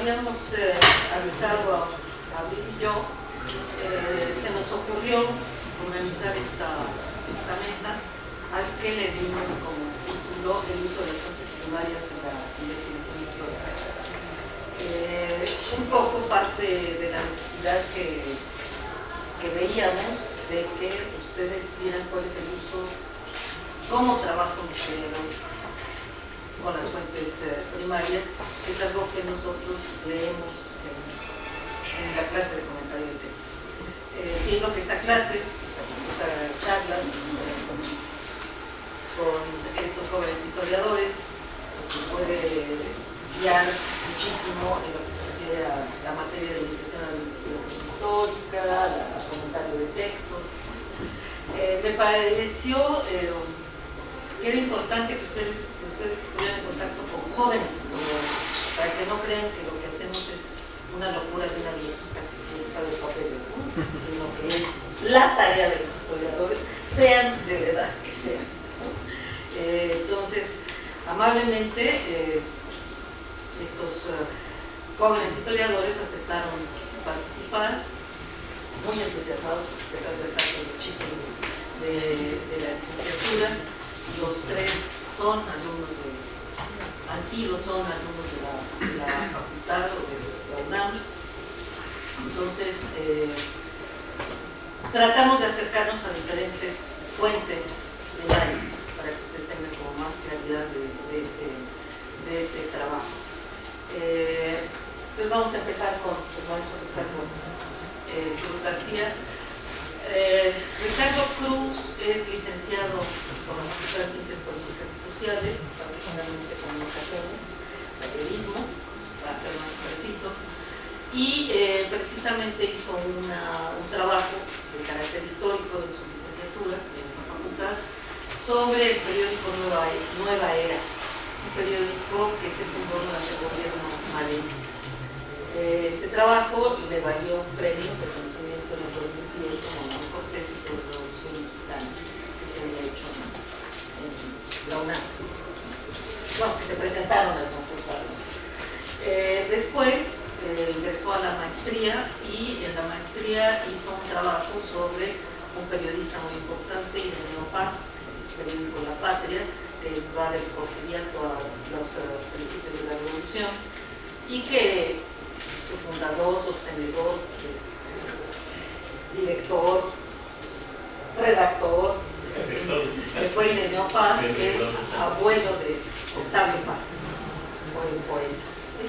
habíamos avisado a Abril y yo, se nos ocurrió organizar esta mesa, al que le dimos como título el uso de fuentes primarias en la investigación histórica. Un poco parte de la necesidad que veíamos de que ustedes vieran cuál es el uso, cómo trabaja un historiador con las fuentes primarias, que es algo que nosotros leemos en la clase de comentario de texto. Siendo que esta clase, estas charlas con estos jóvenes historiadores, pues, puede guiar muchísimo en lo que se refiere a la materia de iniciación a la investigación histórica, al comentario de textos. Me pareció que era importante que ustedes estuvieran en contacto con jóvenes historiadores, para que no crean que lo que hacemos es una locura de una viejita que se busca de papeles, ¿no? Sino que es la tarea de los historiadores, sean de la edad que sean, ¿no? Entonces, amablemente, estos jóvenes historiadores aceptaron participar, muy entusiasmados, porque se trata de estar con los chicos de la licenciatura. Los tres son alumnos son alumnos de la facultad o de la UNAM. Entonces, tratamos de acercarnos a diferentes fuentes primarias para que ustedes tengan como más claridad de ese trabajo. Entonces vamos a empezar con Cruz García. Ricardo Cruz es licenciado por la Facultad de Ciencias Políticas y Sociales, particularmente comunicaciones, periodismo, para ser más precisos, y precisamente hizo un trabajo de carácter histórico en su licenciatura en esa facultad sobre el periódico Nueva Era, un periódico que se fundó durante el gobierno maderista. Este trabajo le valió un premio de conocimiento en el 2010 como mejor tesis sobre la Revolución Mexicana, que se había hecho en la UNAM. Bueno, que se presentaron al concurso. Después ingresó a la maestría y en la maestría hizo un trabajo sobre un periodista muy importante, Ireneo Paz, el periódico La Patria, que va del porfiriato a los principios de la Revolución, y que su fundador, sostenedor, director, redactor, que fue Ireneo Paz, el abuelo de Octavio Paz, un poeta. ¿Sí?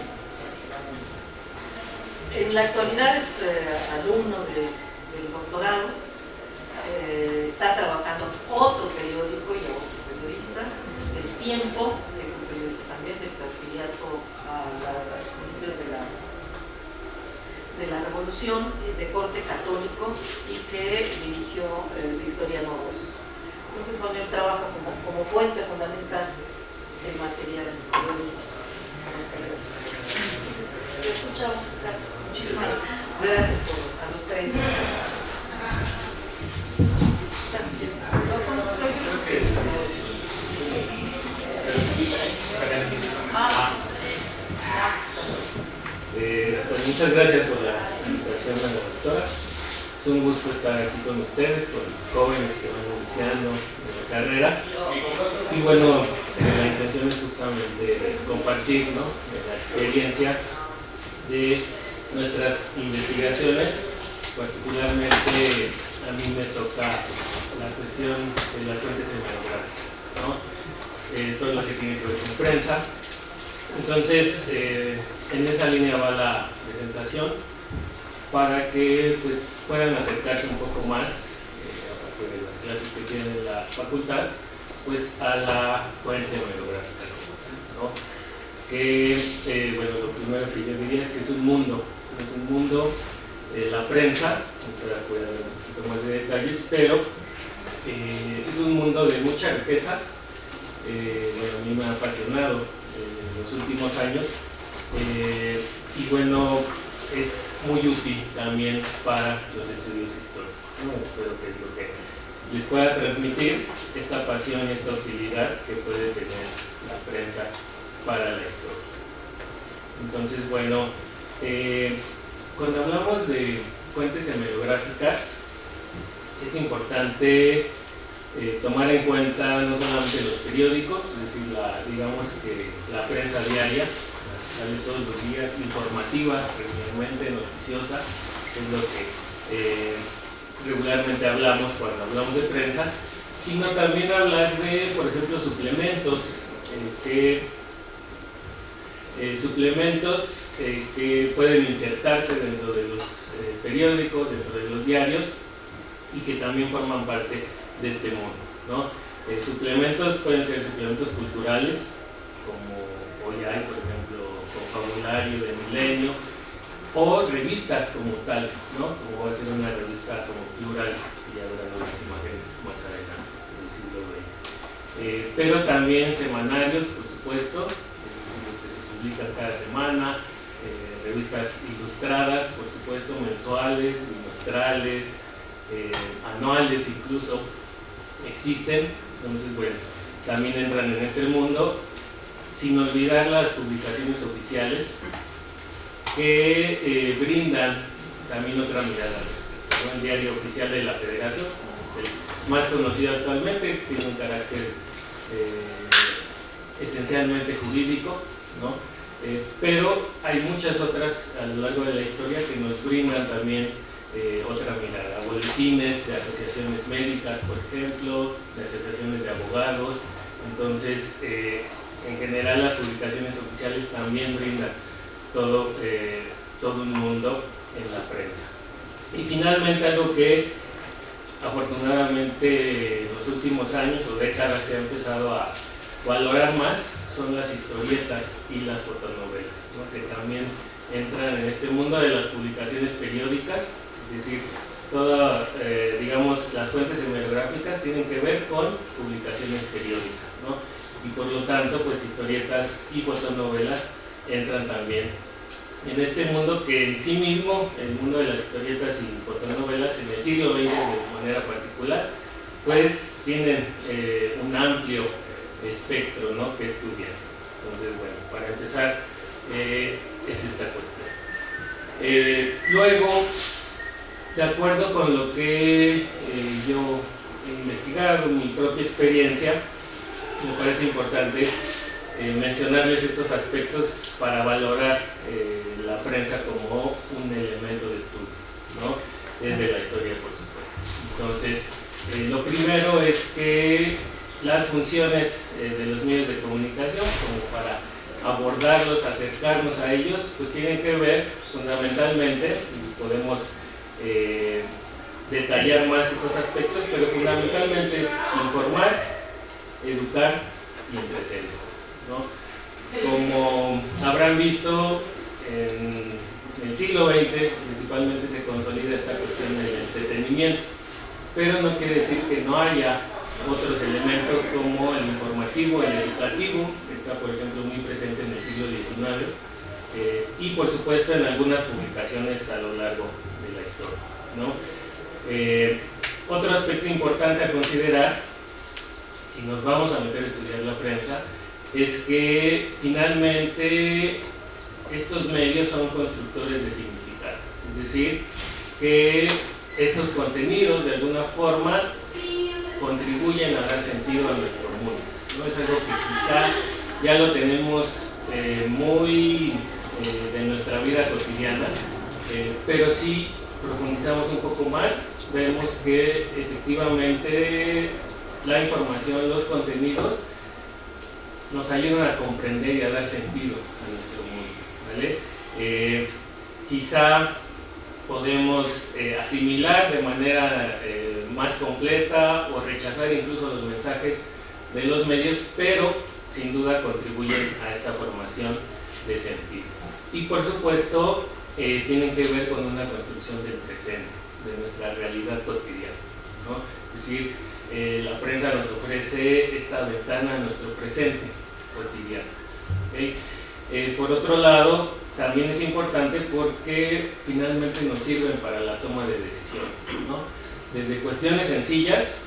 En la actualidad es alumno del doctorado, está trabajando en otro periódico y otro periodista, El Tiempo, que es un periódico también del porfiriato a los principios de la Revolución, de corte católico, y que dirigió Victoriano Arroyos. Entonces, bueno, él trabaja como fuente fundamental del material periodístico. Te escuchamos. Muchísimas gracias a los tres. Pues muchas gracias por la invitación a la doctora. Es un gusto estar aquí con ustedes, con jóvenes que van iniciando en la carrera. Y bueno, la intención es justamente compartir, ¿no?, la experiencia de nuestras investigaciones. Particularmente a mí me toca la cuestión de las fuentes hemerográficas, ¿no? Todo lo que tiene que ver con prensa. Entonces, en esa línea va la presentación, para que pues, puedan acercarse un poco más, aparte de las clases que tienen en la facultad, pues a la fuente hemerográfica, ¿no? Que, bueno, lo primero que yo diría es que es un mundo, la prensa, ahora puede haber un poquito más de detalles, pero es un mundo de mucha riqueza. Bueno, a mí me ha apasionado en los últimos años, y bueno, es muy útil también para los estudios históricos, ¿no? Espero que es lo que les pueda transmitir esta pasión y esta utilidad que puede tener la prensa para la historia. Entonces, bueno, cuando hablamos de fuentes hemerográficas, es importante tomar en cuenta no solamente los periódicos, es decir, digamos que la prensa diaria, sale todos los días, informativa, regularmente noticiosa, es lo que regularmente hablamos cuando hablamos de prensa, sino también hablar de, por ejemplo, suplementos que pueden insertarse dentro de los periódicos, dentro de los diarios, y que también forman parte de este mundo, ¿no? Suplementos pueden ser suplementos culturales, como hoy hay, por ejemplo, Confabulario de Milenio, o revistas como tales, ¿no? Como va a ser una revista como Plural, que ya verán unas imágenes más adelante del siglo XX. Pero también semanarios, por supuesto, los que se publican cada semana, revistas ilustradas, por supuesto, mensuales, bimestrales, anuales incluso, existen. Entonces, bueno, también entran en este mundo, sin olvidar las publicaciones oficiales que brindan también otra mirada al respecto, ¿no? El Diario Oficial de la Federación, es el más conocido actualmente, tiene un carácter esencialmente jurídico, ¿no? Pero hay muchas otras a lo largo de la historia que nos brindan también otra mirada, boletines de asociaciones médicas, por ejemplo, de asociaciones de abogados. Entonces, en general las publicaciones oficiales también brindan todo un mundo en la prensa. Y finalmente, algo que afortunadamente en los últimos años o décadas se ha empezado a valorar más son las historietas y las fotonovelas, ¿no? Que también entran en este mundo de las publicaciones periódicas, es decir, todas, digamos, las fuentes hemerográficas tienen que ver con publicaciones periódicas, ¿no? Y por lo tanto, pues historietas y fotonovelas entran también en este mundo que en sí mismo, el mundo de las historietas y fotonovelas en el siglo XX de manera particular, pues tienen un amplio espectro, ¿no?, que estudiar. Entonces, bueno, para empezar, es esta cuestión. Luego, de acuerdo con lo que yo he investigado, mi propia experiencia, me parece importante mencionarles estos aspectos para valorar la prensa como un elemento de estudio, ¿no?, desde la historia, por supuesto. Entonces, lo primero es que las funciones de los medios de comunicación, como para abordarlos, acercarnos a ellos, pues tienen que ver fundamentalmente, podemos detallar más estos aspectos, pero fundamentalmente es informar, educar y entretener, ¿no? Como habrán visto, en el siglo XX principalmente se consolida esta cuestión del entretenimiento, pero no quiere decir que no haya otros elementos como el informativo, el educativo, que está por ejemplo muy presente en el siglo XIX, y por supuesto en algunas publicaciones a lo largo de la historia, ¿no? Otro aspecto importante a considerar, si nos vamos a meter a estudiar la prensa, es que finalmente estos medios son constructores de significado, es decir, que estos contenidos de alguna forma contribuyen a dar sentido a nuestro mundo, ¿no? Es algo que quizá ya lo tenemos muy de nuestra vida cotidiana, pero si profundizamos un poco más, vemos que efectivamente la información, los contenidos nos ayudan a comprender y a dar sentido a nuestro mundo, ¿vale? Quizá podemos asimilar de manera más completa o rechazar incluso los mensajes de los medios, pero sin duda contribuyen a esta formación de sentido. Y por supuesto tienen que ver con una construcción del presente, de nuestra realidad cotidiana, ¿no? Es decir, la prensa nos ofrece esta ventana a nuestro presente cotidiano, ¿okay? Por otro lado, también es importante porque finalmente nos sirven para la toma de decisiones, ¿no? Desde cuestiones sencillas,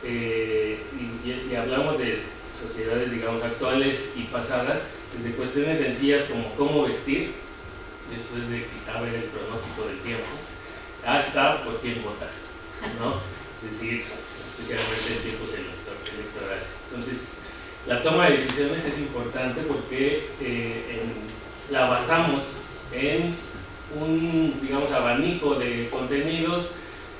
y hablamos de sociedades, digamos, actuales y pasadas, desde cuestiones sencillas como cómo vestir, después de quizá ver el pronóstico del tiempo, hasta por quién votar, ¿no? Es decir, especialmente en tiempos electorales. Entonces, la toma de decisiones es importante porque la basamos en un, digamos, abanico de contenidos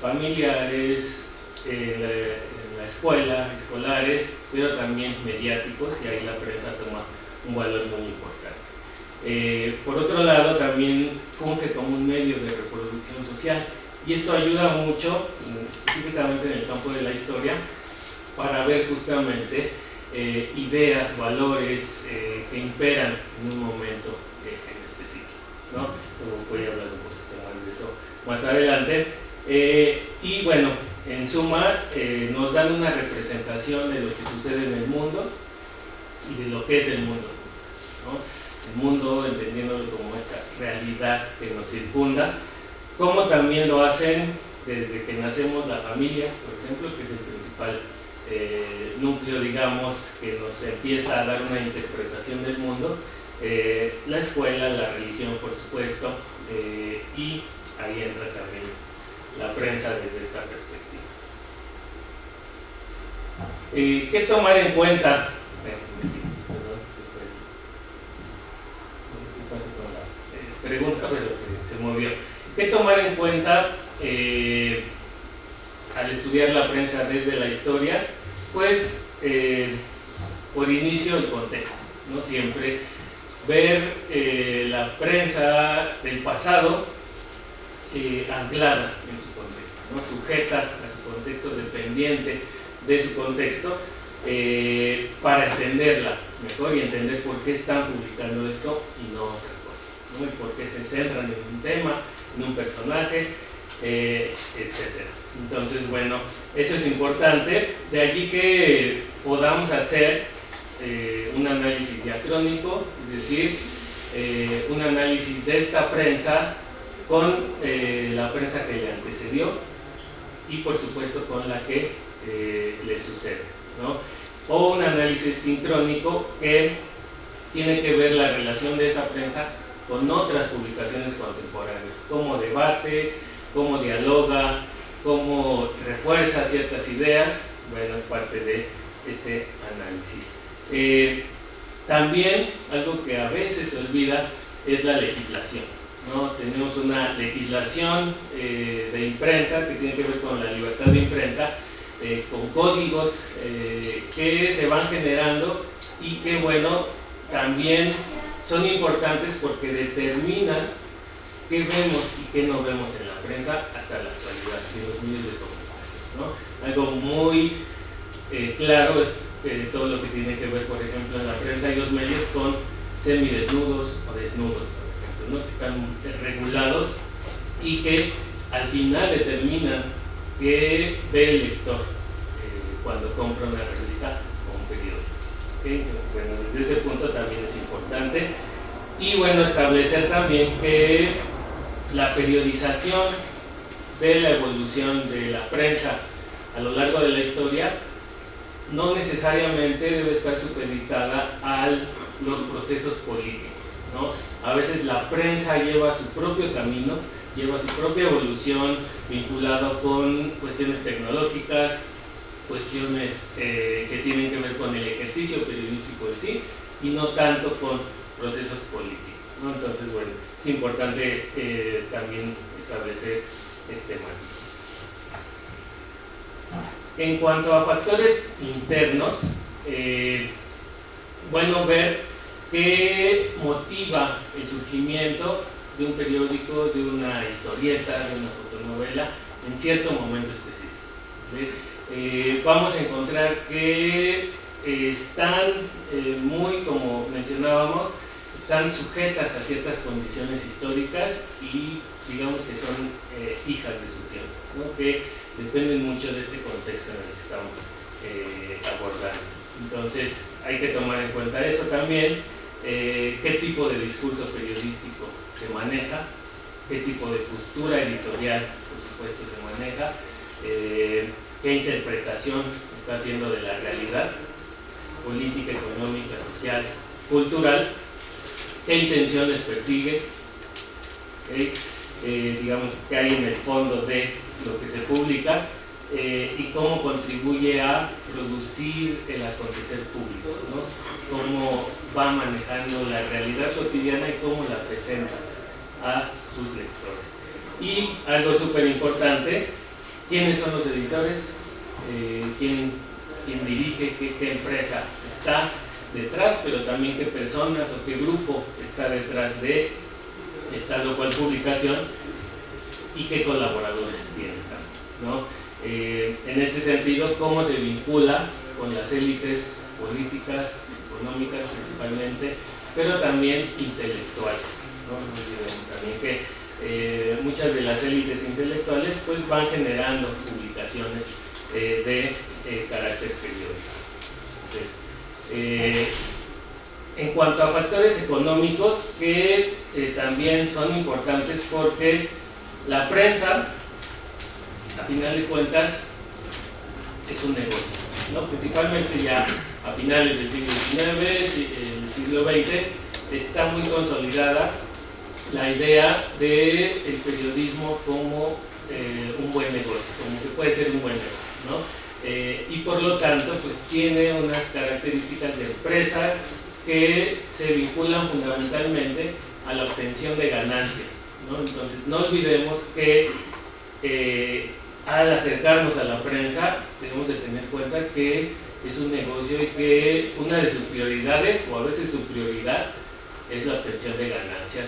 familiares, en la escuela, escolares, pero también mediáticos, y ahí la prensa toma un valor muy importante. Por otro lado, también funge como un medio de reproducción social, y esto ayuda mucho, típicamente en el campo de la historia, para ver justamente ideas, valores que imperan en un momento en específico, ¿no? Voy a hablar un poquito más de eso más adelante. Y bueno, en suma, nos dan una representación de lo que sucede en el mundo y de lo que es el mundo, ¿no? El mundo entendiéndolo como esta realidad que nos circunda, como también lo hacen desde que nacemos la familia, por ejemplo, que es el principal núcleo, digamos, que nos empieza a dar una interpretación del mundo, la escuela, la religión, por supuesto, y ahí entra también la prensa desde esta perspectiva. ¿Qué tomar en cuenta? ¿Qué pasó con la pregunta? Pero se movió. ¿Qué tomar en cuenta al estudiar la prensa desde la historia? Pues, por inicio, el contexto, ¿no? Siempre ver la prensa del pasado anclada en su contexto, ¿no? Sujeta a su contexto, dependiente de su contexto, para entenderla mejor y entender por qué están publicando esto y no otra cosa, ¿no? Y por qué se centran en un tema, en un personaje, etc. Entonces, bueno, eso es importante, de allí que podamos hacer un análisis diacrónico, es decir, un análisis de esta prensa con la prensa que le antecedió y por supuesto con la que le sucede, ¿no? O un análisis sincrónico que tiene que ver la relación de esa prensa con otras publicaciones contemporáneas, cómo debate, cómo dialoga, cómo refuerza ciertas ideas. Bueno, es parte de este análisis. También algo que a veces se olvida es la legislación, ¿no? Tenemos una legislación de imprenta que tiene que ver con la libertad de imprenta, con códigos que se van generando y que, bueno, también son importantes porque determinan qué vemos y qué no vemos en la prensa hasta la actualidad, en los medios de comunicación, ¿no? Algo muy claro es todo lo que tiene que ver, por ejemplo, en la prensa y los medios con semidesnudos o desnudos, por ejemplo, ¿no? Que están regulados y que al final determinan qué ve el lector cuando compra una revista o un periódico. ¿Okay? Bueno, desde ese punto también es importante. Y bueno, establecer también que la periodización de la evolución de la prensa a lo largo de la historia no necesariamente debe estar supeditada a los procesos políticos, ¿no? A veces la prensa lleva su propio camino, lleva su propia evolución vinculado con cuestiones tecnológicas, cuestiones que tienen que ver con el ejercicio periodístico en sí y no tanto con procesos políticos, ¿no? Entonces, bueno, es importante también establecer este matiz. En cuanto a factores internos, bueno, ver qué motiva el surgimiento de un periódico, de una historieta, de una fotonovela en cierto momento específico, ¿sí? Vamos a encontrar que están muy, como mencionábamos, están sujetas a ciertas condiciones históricas y digamos que son hijas de su tiempo, ¿no? Que dependen mucho de este contexto en el que estamos abordando. Entonces hay que tomar en cuenta eso también, qué tipo de discurso periodístico se maneja, qué tipo de postura editorial, por supuesto, se maneja, qué interpretación está haciendo de la realidad política, económica, social, cultural, qué intenciones persigue, ¿okay? Digamos, qué hay en el fondo de lo que se publica, y cómo contribuye a producir el acontecer público, ¿no? Cómo va manejando la realidad cotidiana y cómo la presenta a sus lectores. Y algo súper importante, ¿quiénes son los editores? ¿Quién dirige? ¿Qué empresa está detrás? Pero también qué personas o qué grupo está detrás de tal o cual publicación y qué colaboradores tiene, ¿no? En este sentido, cómo se vincula con las élites políticas, económicas principalmente, pero también intelectuales, ¿no? No olvidemos también que muchas de las élites intelectuales pues van generando publicaciones de carácter periódico. Entonces, en cuanto a factores económicos, que también son importantes porque la prensa, a final de cuentas, es un negocio, ¿no? Principalmente ya a finales del siglo XIX, el siglo XX, está muy consolidada la idea del periodismo como un buen negocio, como que puede ser un buen negocio, ¿no? Y por lo tanto, pues tiene unas características de empresa que se vinculan fundamentalmente a la obtención de ganancias, ¿no? Entonces, no olvidemos que al acercarnos a la prensa debemos de tener en cuenta que es un negocio y que una de sus prioridades, o a veces su prioridad, es la obtención de ganancias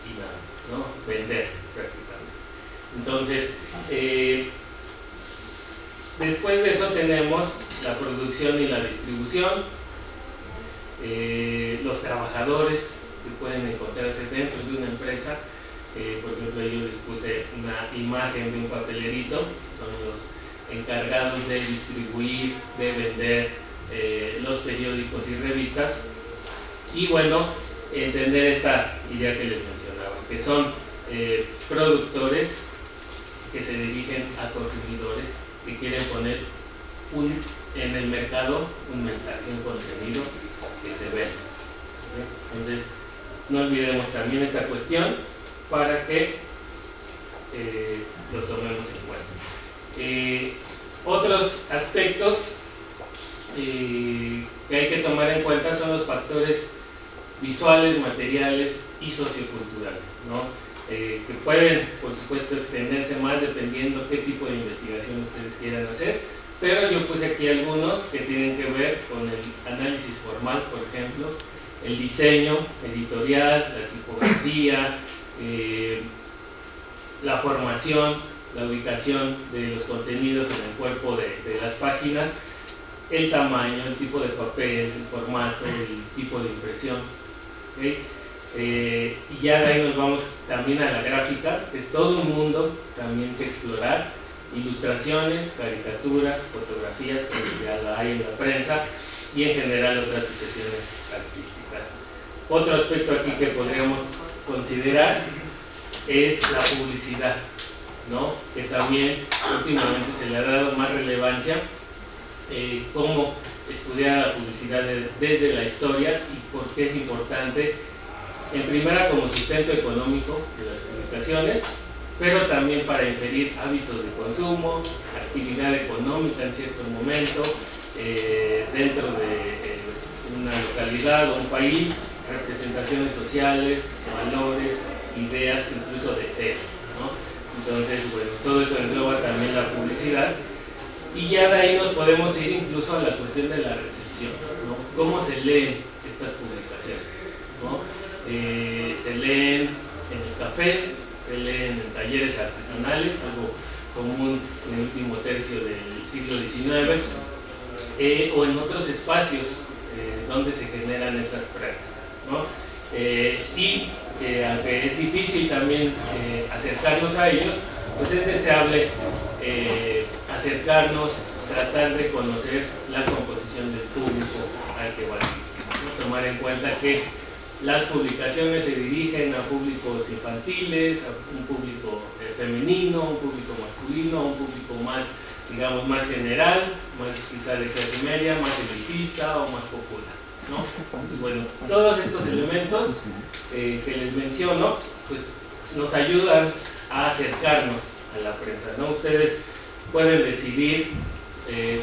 y nada, ¿no? Vender prácticamente. Entonces, después de eso tenemos la producción y la distribución, los trabajadores que pueden encontrarse dentro de una empresa. Por ejemplo, yo les puse una imagen de un papelerito, son los encargados de distribuir, de vender los periódicos y revistas. Y bueno, entender esta idea que les mencionaba, que son productores que se dirigen a consumidores que quieren poner en el mercado un mensaje, un contenido que se venda. Entonces, no olvidemos también esta cuestión para que lo tomemos en cuenta. Otros aspectos que hay que tomar en cuenta son los factores visuales, materiales y socioculturales, ¿no? Que pueden, por supuesto, extenderse más dependiendo qué tipo de investigación ustedes quieran hacer, pero yo puse aquí algunos que tienen que ver con el análisis formal, por ejemplo, el diseño editorial, la tipografía, la formación, la ubicación de los contenidos en el cuerpo de las páginas, el tamaño, el tipo de papel, el formato, el tipo de impresión, ¿okay? Y ya de ahí nos vamos también a la gráfica, que es todo un mundo también que explorar, ilustraciones, caricaturas, fotografías, que ya la hay en la prensa, y en general otras expresiones artísticas. Otro aspecto aquí que podríamos considerar es la publicidad, ¿no? Que también últimamente se le ha dado más relevancia, cómo estudiar la publicidad desde la historia y por qué es importante, en primera como sustento económico de las publicaciones, pero también para inferir hábitos de consumo, actividad económica en cierto momento, dentro de una localidad o un país, representaciones sociales, valores, ideas, incluso deseos, ¿no? Entonces, bueno, todo eso engloba también la publicidad, y ya de ahí nos podemos ir incluso a la cuestión de la recepción, ¿no? ¿Cómo se leen estas publicaciones, ¿no? Se leen en el café, se leen en talleres artesanales, algo común en el último tercio del siglo XIX, o en otros espacios donde se generan estas prácticas, ¿no? Y aunque es difícil también acercarnos a ellos, pues es deseable acercarnos, tratar de conocer la composición del público al que va, ¿no? Tomar en cuenta que las publicaciones se dirigen a públicos infantiles, a un público femenino, un público masculino, un público más, digamos, más general, más quizá de clase media, más elitista o más popular, ¿no? Entonces, bueno, todos estos elementos que les menciono, pues nos ayudan a acercarnos a la prensa, ¿no? Ustedes pueden decidir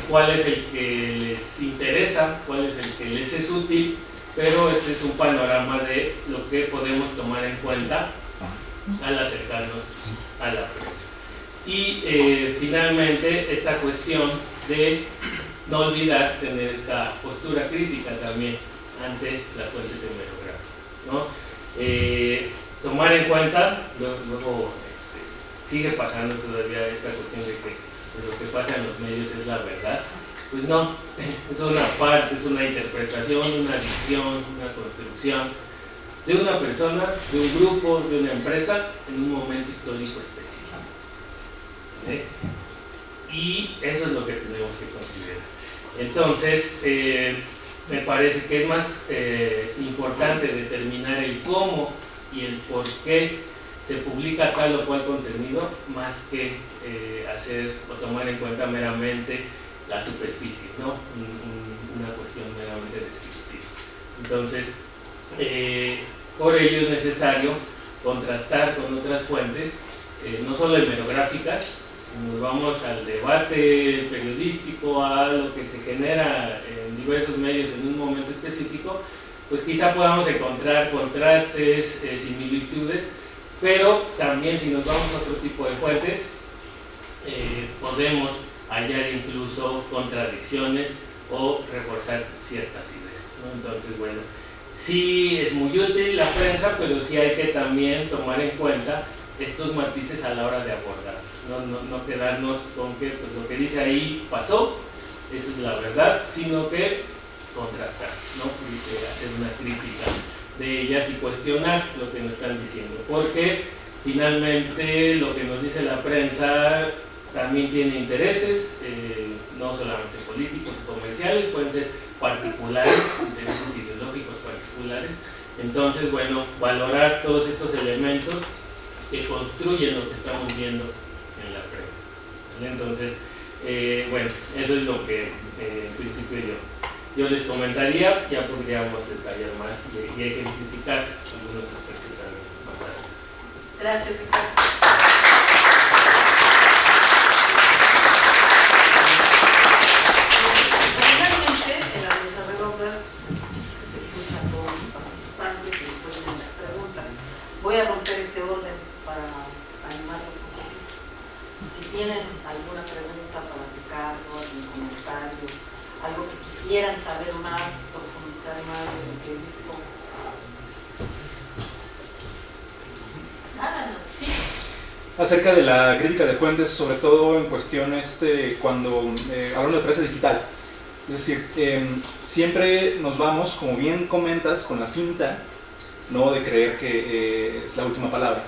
cuál es el que les interesa, cuál es el que les es útil, pero este es un panorama de lo que podemos tomar en cuenta al acercarnos a la prensa. Y finalmente esta cuestión de no olvidar tener esta postura crítica también ante las fuentes hemerográficas, ¿no? Tomar en cuenta, luego sigue pasando todavía esta cuestión de que lo que pasa en los medios es la verdad. Pues no, es una parte, es una interpretación, una visión, una construcción de una persona, de un grupo, de una empresa en un momento histórico específico. Y eso es lo que tenemos que considerar. Entonces, me parece que es más importante determinar el cómo y el por qué se publica tal o cual contenido, más que hacer o tomar en cuenta meramente la superficie, ¿no? Una cuestión meramente descriptiva. Entonces, por ello es necesario contrastar con otras fuentes, no solo hemerográficas. Si nos vamos al debate periodístico, a lo que se genera en diversos medios en un momento específico, pues quizá podamos encontrar contrastes, similitudes, pero también si nos vamos a otro tipo de fuentes, podemos hallar incluso contradicciones o reforzar ciertas ideas, ¿no? Entonces, bueno, sí es muy útil la prensa, pero sí hay que también tomar en cuenta estos matices a la hora de abordar, no quedarnos con que pues, lo que dice ahí pasó, eso es la verdad, sino que contrastar, ¿no? Hacer una crítica de ellas y cuestionar lo que nos están diciendo, porque finalmente lo que nos dice la prensa también tiene intereses, no solamente políticos y comerciales, pueden ser particulares, intereses ideológicos particulares. Entonces, bueno, valorar todos estos elementos que construyen lo que estamos viendo en la prensa, ¿vale? Entonces, bueno, eso es lo que en principio yo les comentaría. Ya podríamos detallar más y ejemplificar algunos aspectos también más adelante. Gracias, Ricardo. Generalmente en las mesas redondas se escucha a todos los participantes y después vienen las preguntas. Voy a romper ese orden para animarlos un poquito. Si tienen alguna pregunta para Ricardo, algún comentario, algo que quisieran saber más, profundizar más en lo que dijo. Nada, no. Sí. Acerca de la crítica de fuentes, sobre todo en cuestión cuando hablando de prensa digital, es decir, siempre nos vamos, como bien comentas, con la finta, ¿no?, de creer que es la última palabra.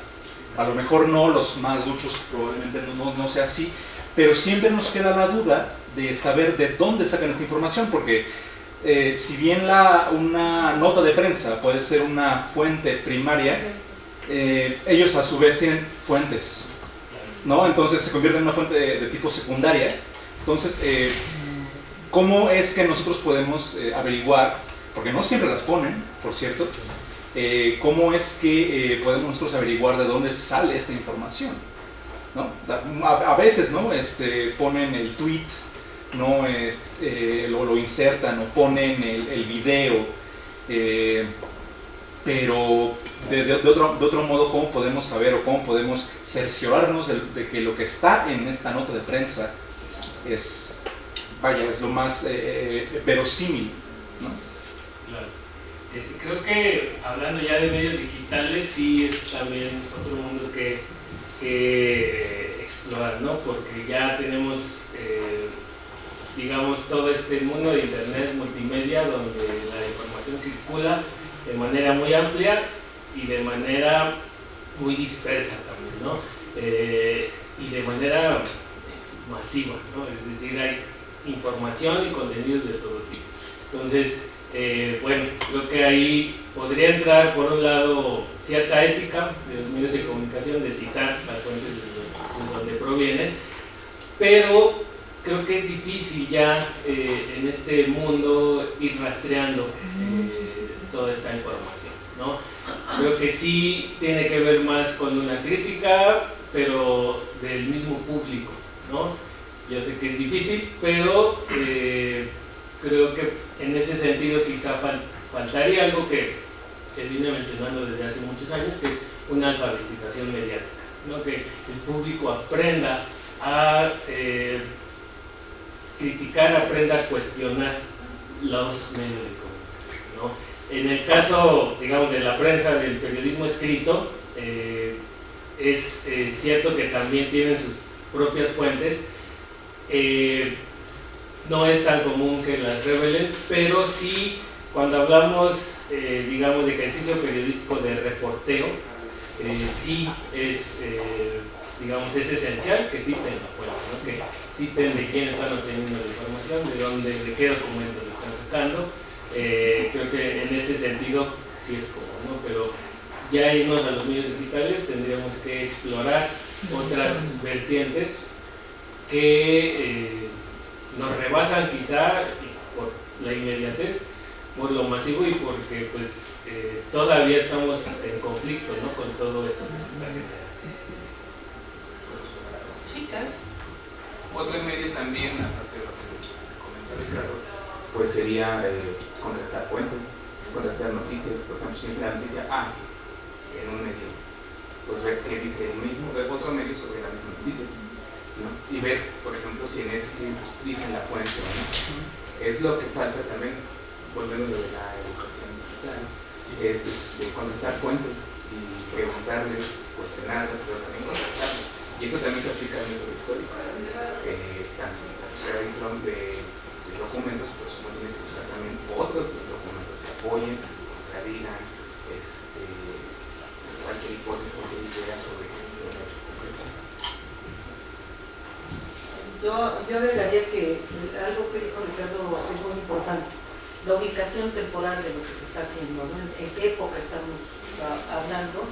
A lo mejor no, los más duchos probablemente no sea así, pero siempre nos queda la duda de saber de dónde sacan esta información, porque si bien una nota de prensa puede ser una fuente primaria, ellos a su vez tienen fuentes, ¿no? Entonces se convierte en una fuente de tipo secundaria. Entonces, ¿cómo es que nosotros podemos averiguar, porque no siempre las ponen, por cierto, cómo es que podemos nosotros averiguar de dónde sale esta información, ¿no? A veces, ¿no?, ponen el tweet, ¿no?, lo insertan o ponen el video, pero de otro modo, ¿cómo podemos saber o cómo podemos cerciorarnos de que lo que está en esta nota de prensa es lo más verosímil, ¿no? Claro. Creo que hablando ya de medios digitales, sí es también otro mundo que explorar, ¿no? Porque ya tenemos, digamos, todo este mundo de internet multimedia donde la información circula de manera muy amplia y de manera muy dispersa también, ¿no? Y de manera masiva, ¿no? Es decir, hay información y contenidos de todo tipo. Entonces, bueno, creo que ahí podría entrar por un lado cierta ética de los medios de comunicación, de citar las fuentes de donde provienen, pero creo que es difícil ya en este mundo ir rastreando toda esta información, ¿no? Creo que sí tiene que ver más con una crítica, pero del mismo público, ¿no? Yo sé que es difícil, pero creo que en ese sentido quizá faltaría algo que se viene mencionando desde hace muchos años, que es una alfabetización mediática, ¿no? Que el público aprenda a criticar, aprenda a cuestionar los medios de comunicación, ¿no? En el caso, digamos, de la prensa, del periodismo escrito, es cierto que también tienen sus propias fuentes. No es tan común que las revelen, pero sí, cuando hablamos, digamos, de ejercicio periodístico de reporteo, sí es, digamos, es esencial que citen la fuente, ¿no? Que citen de quién están obteniendo la información, de qué documentos lo están sacando. Creo que en ese sentido sí es común, ¿no? Pero ya irnos a los medios digitales tendríamos que explorar otras vertientes que nos rebasan quizá por la inmediatez, por lo masivo y porque pues todavía estamos en conflicto, ¿no? Con todo esto que se está generando. Sí, claro. Otro medio también, aparte de lo que comenta Ricardo, pues sería contrastar fuentes, contrastar noticias. Por ejemplo, si es la noticia A en un medio, pues ver qué dice el mismo, ver otro medio sobre la misma noticia, ¿no? Y ver, por ejemplo, si en ese sí dicen la fuente o no. Es lo que falta también, volviendo a lo de la educación digital, es contrastar fuentes y preguntarles, cuestionarlas, pero también contrastarlas. Y eso también se aplica al método histórico. Tanto en la búsqueda de documentos, pues uno tiene que buscar también otros documentos que apoyen, contradigan cualquier hipótesis o idea sobre un hecho concreto. Yo agregaría que algo que dijo Ricardo es muy importante, la ubicación temporal de lo que se está haciendo, ¿no? En qué época estamos hablando,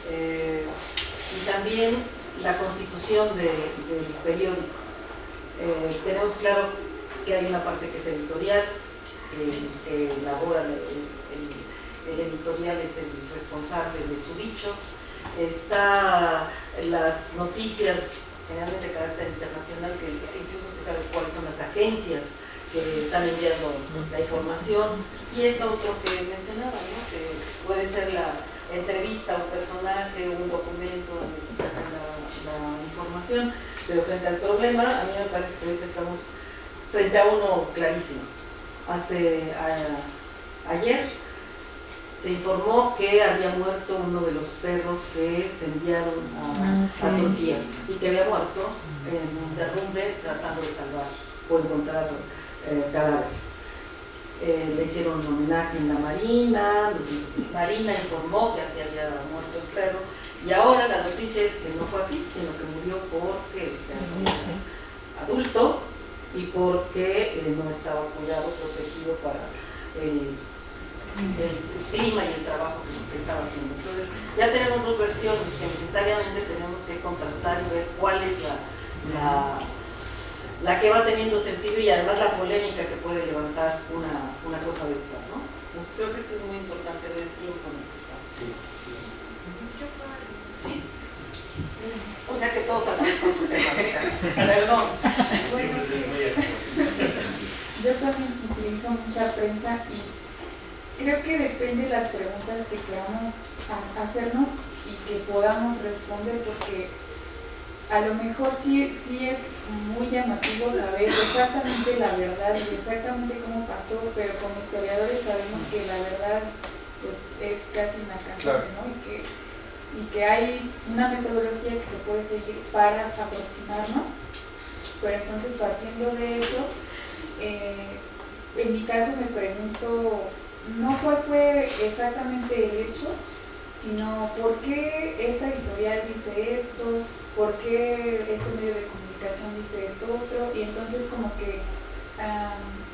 y también la constitución del periódico. Tenemos claro que hay una parte que es editorial, que elabora el editorial, es el responsable de su dicho. Está las noticias generalmente de carácter internacional, que incluso se sabe cuáles son las agencias que están enviando la información, y esto otro que mencionaba, ¿no? Que puede ser la entrevista a un personaje, un documento donde se saca la información, pero frente al problema, a mí me parece que ahorita estamos frente a uno clarísimo. Ayer se informó que había muerto uno de los perros que se enviaron a Turquía, y que había muerto en un derrumbe tratando de salvar o encontrar cadáveres. Le hicieron un homenaje en la Marina informó que así había muerto el perro, y ahora la noticia es que no fue así, sino que murió porque el perro era adulto y porque no estaba cuidado, protegido para el clima y el trabajo que estaba haciendo. Entonces ya tenemos dos versiones que necesariamente tenemos que contrastar y ver cuál es la que va teniendo sentido, y además la polémica que puede levantar una cosa de estas, ¿no? Entonces creo que esto es muy importante, ver el tiempo en el que estamos. Sí. O sea que todos hablamos con tu tema. Perdón. Bueno, yo también utilizo mucha prensa y creo que depende de las preguntas que queramos hacernos y que podamos responder, porque a lo mejor sí es muy llamativo saber exactamente la verdad y exactamente cómo pasó, pero como historiadores sabemos que la verdad pues es casi inalcanzable, ¿no? Y que hay una metodología que se puede seguir para aproximarnos, pero entonces partiendo de eso, en mi caso me pregunto no cuál fue exactamente el hecho, sino por qué esta editorial dice esto, por qué este medio de comunicación dice esto otro, y entonces como que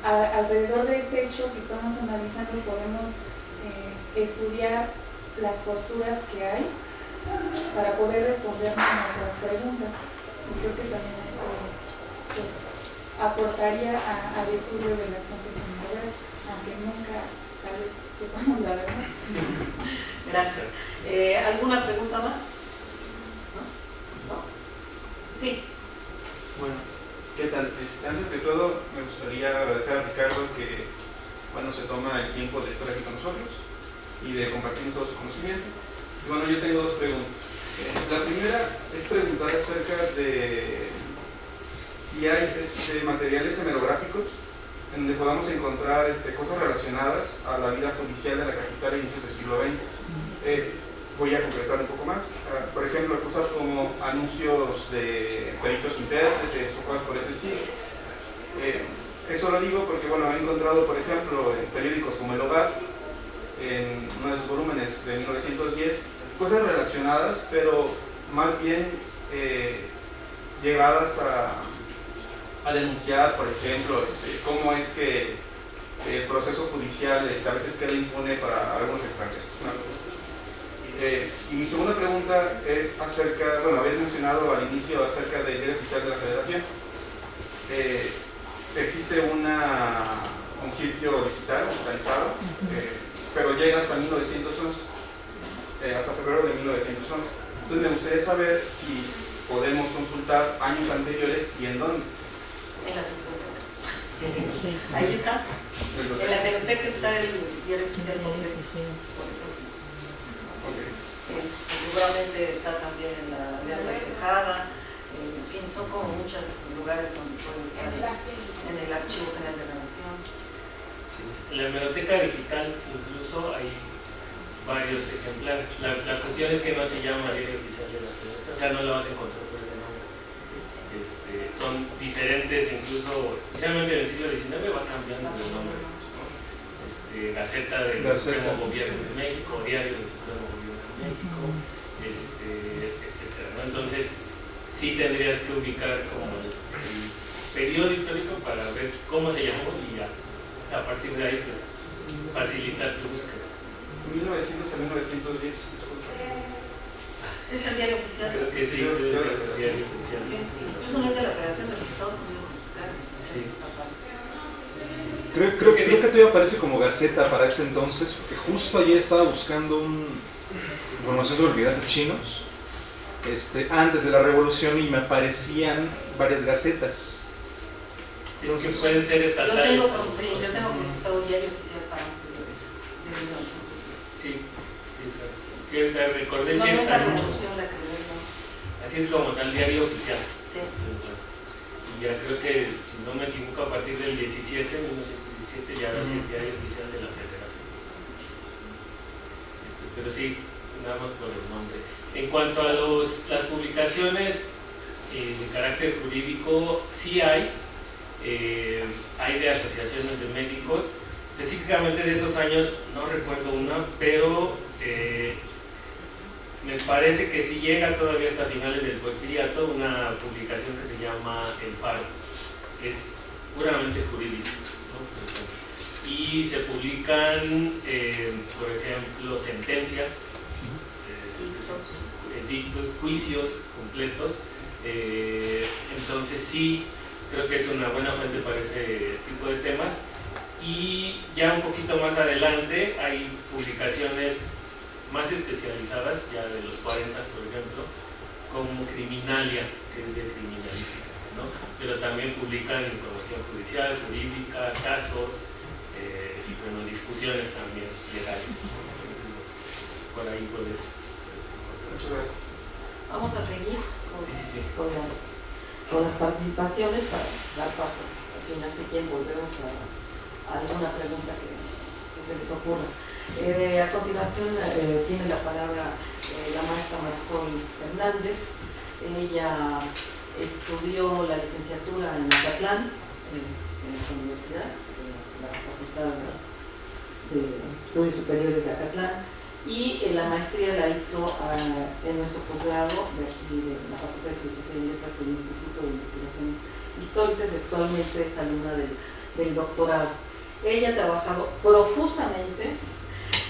alrededor de este hecho que estamos analizando podemos estudiar las posturas que hay para poder respondernos nuestras preguntas. Y creo que también eso pues, aportaría al estudio de las fuentes demográficas, aunque nunca tal vez sepamos la verdad. Gracias. ¿Alguna pregunta más? ¿No? Sí. Bueno, ¿qué tal? Antes de todo, me gustaría agradecer a Ricardo que se toma el tiempo de estar aquí con nosotros y de compartir todo su conocimiento. Y bueno, yo tengo dos preguntas. La primera es preguntar acerca de si hay materiales hemerográficos en donde podamos encontrar cosas relacionadas a la vida judicial de la capital a inicios del siglo XX. Voy a concretar un poco más. Por ejemplo, cosas como anuncios de peritos intérpretes o cosas por ese estilo. Eso lo digo porque, he encontrado, por ejemplo, en periódicos como El Hogar, en uno de sus volúmenes de 1910, cosas relacionadas, pero más bien llegadas a denunciar, por ejemplo, cómo es que el proceso judicial a veces queda impune para algunos extranjeros. Y mi segunda pregunta es acerca, habéis mencionado al inicio acerca del Diario Oficial de la Federación. Existe un sitio digital, digitalizado, pero llega hasta 1911, hasta febrero de 1911. Entonces me gustaría saber si podemos consultar años anteriores y en dónde. En las bibliotecas. Sí. Ahí está. En la biblioteca está el Diario Oficial completo. Seguramente está también en la Tejada, en fin, son como muchos lugares donde puede estar en el Archivo General de la Nación. Sí. En la biblioteca digital incluso hay varios ejemplares. La cuestión es que no se llama Diario Oficial de la Federación, o sea, no la vas a encontrar por ese nombre. Son diferentes, incluso, especialmente en el siglo XIX va cambiando el nombre, ¿no? Gaceta del Supremo Gobierno de México, Diario del Supremo Gobierno de México, etcétera, ¿no? Entonces sí tendrías que ubicar como el periodo histórico para ver cómo se llamó y ya a partir de ahí pues facilitar tu búsqueda. 1900 a 1910. ¿Es el Diario Oficial? Creo que sí, es el Diario Oficial. Sí, incluso no es de la Federación de los Estados Unidos Mexicanos. Sí. Creo que todavía aparece como Gaceta para ese entonces, porque justo ayer estaba buscando información sobre migrantes chinos antes de la revolución y me aparecían varias gacetas. Entonces, es que pueden ser estatales. Yo tengo consultado Diario Oficial para antes de 1910. Sí, exacto. Sí, ahorita recordé si es así es como tal Diario Oficial. Sí. Y ya creo que, si no me equivoco, a partir del 1917 ya va a ser Diario Oficial de la Federación. Pero sí, nada más por el nombre. En cuanto a las publicaciones de carácter jurídico, sí hay de asociaciones de médicos, específicamente de esos años, no recuerdo una, pero me parece que sí llega todavía hasta finales del Porfiriato una publicación que se llama El Faro, que es puramente jurídico, ¿no? Y se publican, por ejemplo, sentencias, edictos, juicios completos. Entonces sí, creo que es una buena fuente para ese tipo de temas. Y ya un poquito más adelante hay publicaciones más especializadas, ya de los 40, por ejemplo, como Criminalia, que es de criminalística, ¿no? Pero también publican información judicial, jurídica, casos y bueno, discusiones también legales. Por ahí puedes encontrar. Muchas gracias. Vamos a seguir con las participaciones para dar paso. Al final, si quieren, volvemos a alguna pregunta que se les ocurra. A continuación tiene la palabra la maestra Marisol Hernández. Ella estudió la licenciatura en Acatlán, en esta universidad, la Facultad de Estudios Superiores de Acatlán, y la maestría la hizo en nuestro posgrado de aquí de la Facultad de Filosofía y Letras del Instituto de Investigaciones Históricas. Actualmente es alumna del doctorado. Ella ha trabajado profusamente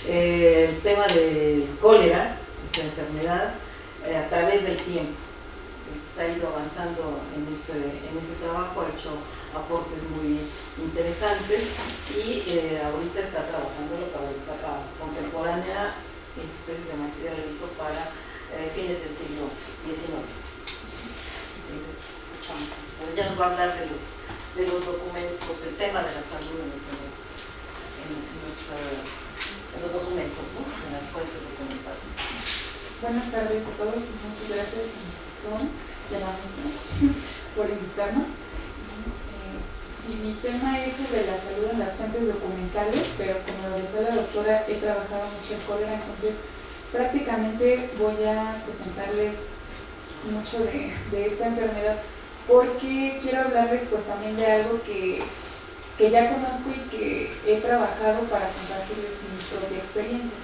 el tema del cólera, esta enfermedad, a través del tiempo. Entonces ha ido avanzando en ese trabajo, ha hecho aportes muy interesantes y ahorita está trabajando la etapa contemporánea en su tesis de maestría lo hizo para fines del siglo XIX. Entonces, escuchamos. Ya nos va a hablar de los documentos, el tema de la salud en los documentos, ¿no? En las fuentes documentales. Buenas tardes a todos y muchas gracias por invitarnos. Si mi tema es sobre la salud en las fuentes documentales, pero como lo decía la doctora, he trabajado mucho en cólera, entonces prácticamente voy a presentarles mucho de esta enfermedad, porque quiero hablarles pues también de algo que ya conozco y que he trabajado para compartirles mi propia experiencia.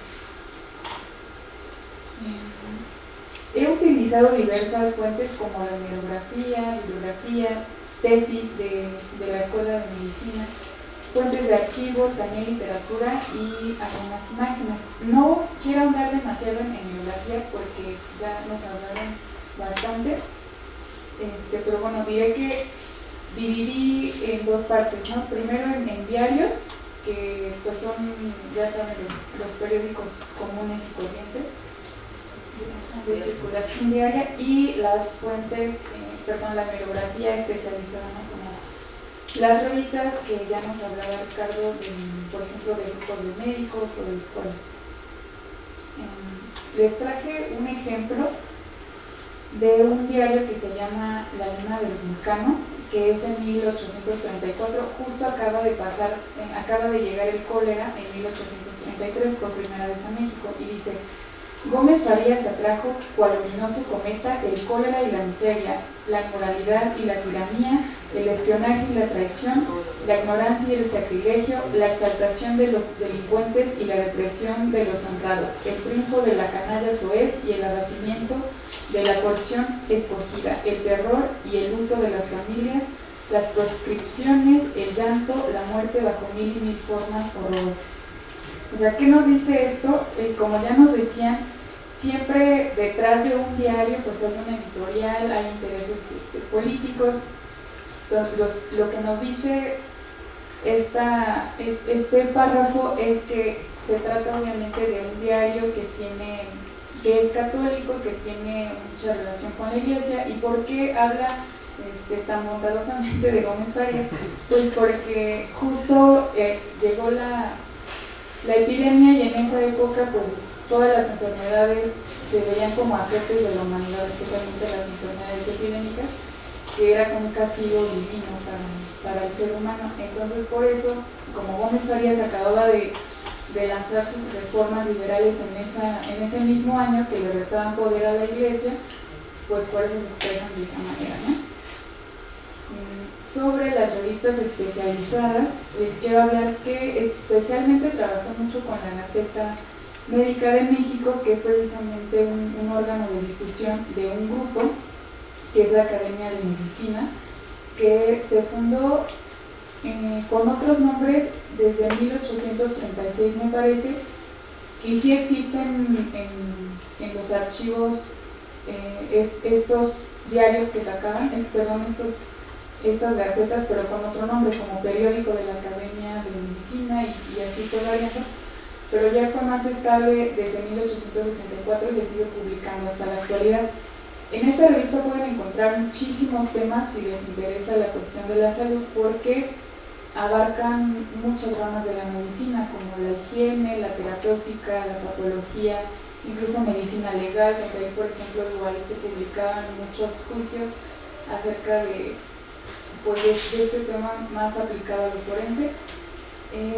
He utilizado diversas fuentes como la bibliografía, tesis de la Escuela de Medicina, fuentes de archivo, también literatura y algunas imágenes. No quiero ahondar demasiado en bibliografía porque ya nos hablaron bastante, pero bueno, diré que dividí en dos partes, ¿no? Primero en diarios, que pues son, ya saben, los periódicos comunes y corrientes de circulación diaria, y las fuentes, la bibliografía especializada, ¿no? Como las revistas que ya nos hablaba Ricardo, por ejemplo, de grupos de médicos o de escuelas. Les traje un ejemplo de un diario que se llama La Luna del Vulcano, que es en 1834, justo acaba de llegar el cólera en 1833 por primera vez a México, y dice: Gómez Farías atrajo, cual luminoso cometa, el cólera y la miseria, la inmoralidad y la tiranía, el espionaje y la traición, la ignorancia y el sacrilegio, la exaltación de los delincuentes y la depresión de los honrados, el triunfo de la canalla soez y el abatimiento de la porción escogida, el terror y el luto de las familias, las proscripciones, el llanto, la muerte bajo mil y mil formas horrorosas. O sea, ¿qué nos dice esto? Como ya nos decían, siempre detrás de un diario pues hay una editorial, hay intereses políticos. Entonces, lo que nos dice este párrafo es que se trata obviamente de un diario que es católico, que tiene mucha relación con la iglesia. ¿Y por qué habla tan bondadosamente de Gómez Farías? Pues porque justo llegó la epidemia, y en esa época pues todas las enfermedades se veían como azotes de la humanidad, especialmente las enfermedades epidémicas, que era como un castigo divino para el ser humano. Entonces, por eso, como Gómez Farías acababa de lanzar sus reformas liberales en ese mismo año, que le restaban poder a la iglesia, pues por eso se expresan de esa manera, ¿no? Sobre las revistas especializadas, les quiero hablar que especialmente trabajo mucho con la Gaceta Médica de México, que es precisamente un órgano de difusión de un grupo que es la Academia de Medicina, que se fundó con otros nombres desde 1836, me parece, y sí existen en los archivos estos diarios que sacaban, estas gacetas, pero con otro nombre, como periódico de la Academia de Medicina, y así fue variando, pero ya fue más estable desde 1864 y se sigue publicando hasta la actualidad. En esta revista pueden encontrar muchísimos temas si les interesa la cuestión de la salud, porque abarcan muchas ramas de la medicina, como la higiene, la terapéutica, la patología, incluso medicina legal, donde ahí, por ejemplo, igual se publicaban muchos juicios acerca de este tema más aplicado a lo forense,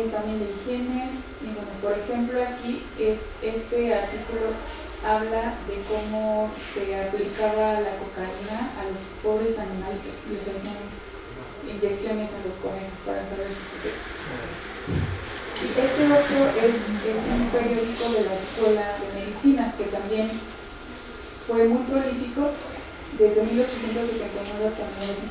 también de higiene. Y bueno, por ejemplo, aquí este artículo habla de cómo se aplicaba la cocaína a los pobres animalitos, les hacían inyecciones a los conejos para saber sus efectos. Y este otro es un periódico de la Escuela de Medicina, que también fue muy prolífico desde 1879 hasta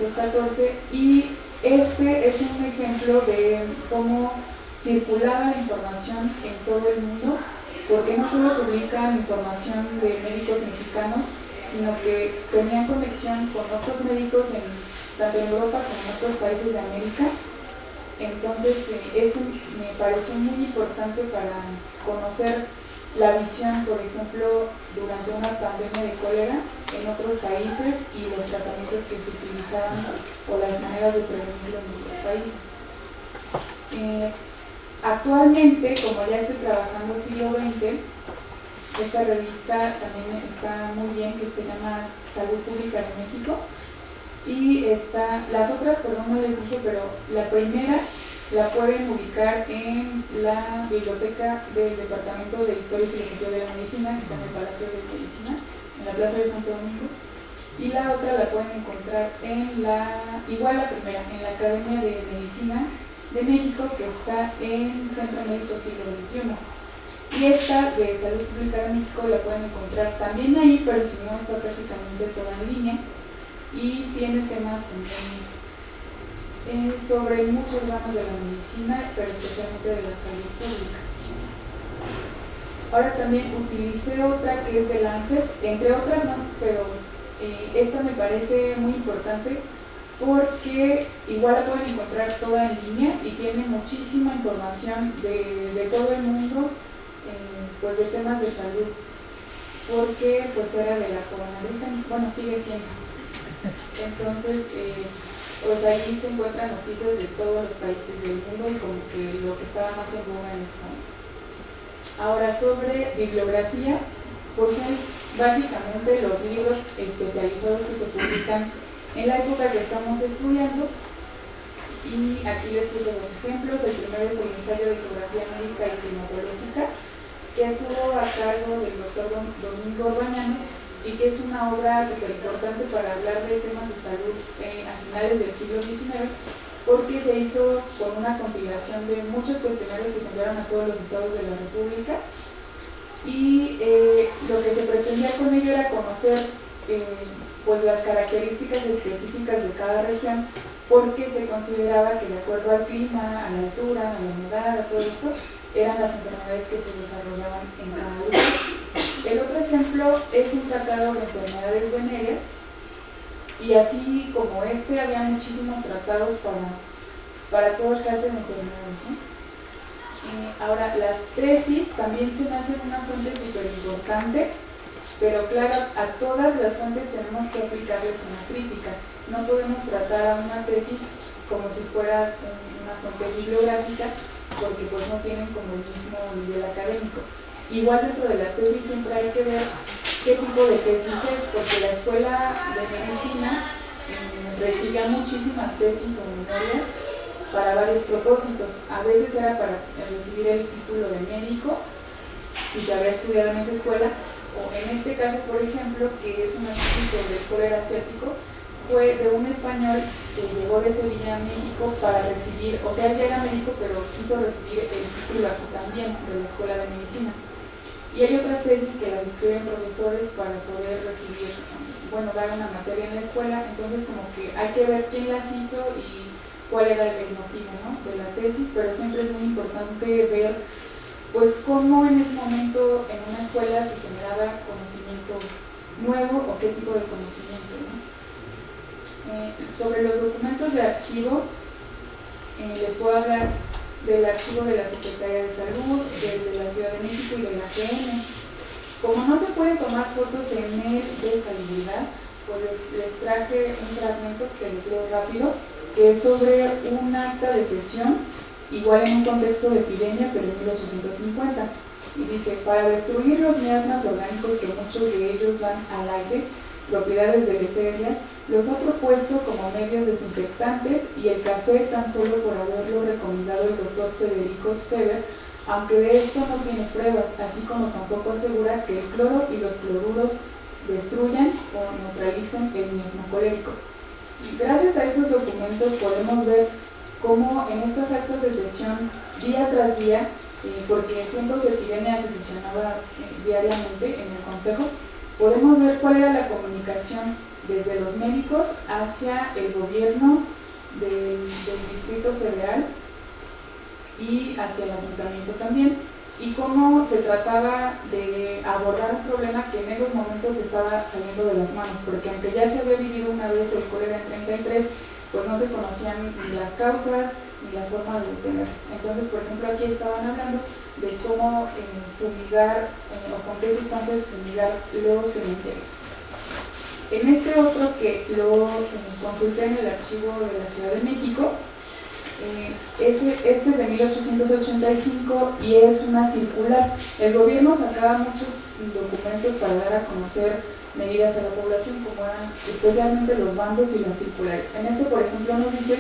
1914, y este es un ejemplo de cómo circulaba la información en todo el mundo, porque no solo publican información de médicos mexicanos, sino que tenían conexión con otros médicos tanto en Europa como en otros países de América. Entonces, esto me pareció muy importante para conocer la visión, por ejemplo, durante una pandemia de cólera en otros países y los tratamientos que se utilizaban o las maneras de prevenirlo en otros países. Actualmente, como ya estoy trabajando siglo XX, esta revista también está muy bien, que se llama Salud Pública de México, y las otras, perdón, no les dije, pero la primera la pueden ubicar en la biblioteca del Departamento de Historia y Filosofía de la Medicina, que está en el Palacio de Medicina, en la Plaza de Santo Domingo, y la otra la pueden encontrar igual la primera, en la Academia de Medicina de México, que está en Centro Médico Siglo XXI. Y esta de Salud Pública de México la pueden encontrar también ahí, pero si no, está prácticamente toda en línea, y tiene temas también sobre muchos ramas de la medicina, pero especialmente de la salud pública. Ahora también utilicé otra que es de Lancet, entre otras más, pero esta me parece muy importante porque igual la pueden encontrar toda en línea y tiene muchísima información de todo el mundo, pues de temas de salud, porque pues era de la coronavirus, bueno, sigue siendo. Entonces, pues ahí se encuentran noticias de todos los países del mundo y como que lo que estaba más en boga en ese momento. Ahora, sobre bibliografía, pues es básicamente los libros especializados que se publican en la época que estamos estudiando, y aquí les puse los ejemplos. El primero es el ensayo de geografía médica y climatológica, que estuvo a cargo del doctor Domingo Bañanos, y que es una obra súper importante para hablar de temas de salud a finales del siglo XIX, porque se hizo con una compilación de muchos cuestionarios que se enviaron a todos los estados de la República, y lo que se pretendía con ello era conocer pues las características específicas de cada región, porque se consideraba que de acuerdo al clima, a la altura, a la humedad, a todo esto, eran las enfermedades que se desarrollaban en cada lugar. El otro ejemplo es un tratado de enfermedades venéreas, y así como había muchísimos tratados para toda clase de enfermedades, ¿no? Ahora, las tesis también se me hacen una fuente súper importante, pero claro, a todas las fuentes tenemos que aplicarles una crítica. No podemos tratar a una tesis como si fuera una fuente bibliográfica, porque pues no tienen como el mismo nivel académico. Igual dentro de las tesis siempre hay que ver qué tipo de tesis es, porque la escuela de medicina recibía muchísimas tesis o memorias para varios propósitos. A veces era para recibir el título de médico, si se había estudiado en esa escuela, o en este caso, por ejemplo, que es una tesis sobre el cólera asiático, fue de un español que llegó de Sevilla a México para recibir, o sea, él ya era médico, pero quiso recibir el título aquí también de la Escuela de Medicina. Y hay otras tesis que las escriben profesores para poder recibir, bueno, dar una materia en la escuela. Entonces como que hay que ver quién las hizo y cuál era el motivo, ¿no?, de la tesis, pero siempre es muy importante ver pues cómo en ese momento en una escuela se generaba conocimiento nuevo o qué tipo de conocimiento, ¿no? Sobre los documentos de archivo, les puedo hablar del archivo de la Secretaría de Salud, del de la Ciudad de México y de la GN. Como no se pueden tomar fotos en el de salubridad, pues les traje un fragmento que se les leo rápido, que es sobre un acta de sesión, igual en un contexto de epidemia, pero en 1850. Y dice: para destruir los miasmas orgánicos que muchos de ellos dan al aire propiedades deleterias, los ha propuesto como medios desinfectantes, y el café tan solo por haberlo recomendado el doctor Federico Speber, aunque de esto no tiene pruebas, así como tampoco asegura que el cloro y los cloruros destruyan o neutralicen el miasma colérico. Y gracias a esos documentos podemos ver cómo en estas actas de sesión, día tras día, porque en tiempos de epidemia se sesionaba diariamente en el Consejo, podemos ver cuál era la comunicación desde los médicos hacia el gobierno del Distrito Federal y hacia el ayuntamiento también. y cómo se trataba de abordar un problema que en esos momentos estaba saliendo de las manos, porque aunque ya se había vivido una vez el cólera en 33, pues no se conocían ni las causas ni la forma de detener. Entonces, por ejemplo, aquí estaban hablando de cómo fumigar o con qué sustancias fumigar los cementerios. En este otro que lo consulté en el archivo de la Ciudad de México, este es de 1885 y es una circular. El gobierno sacaba muchos documentos para dar a conocer medidas a la población, como eran especialmente los bandos y las circulares. En este, por ejemplo, nos dice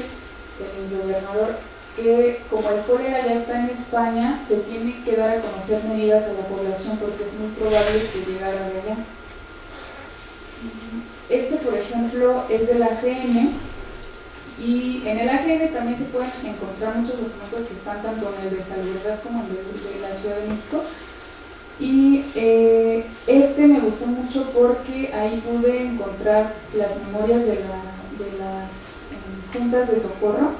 el gobernador que como el cólera ya está en España, se tiene que dar a conocer medidas a la población porque es muy probable que llegara de allá. Este, por ejemplo, es del AGN, y en el AGN también se pueden encontrar muchos documentos que están tanto en el de Salubridad como en el de la Ciudad de México. Y este me gustó mucho porque ahí pude encontrar las memorias de las juntas de socorro,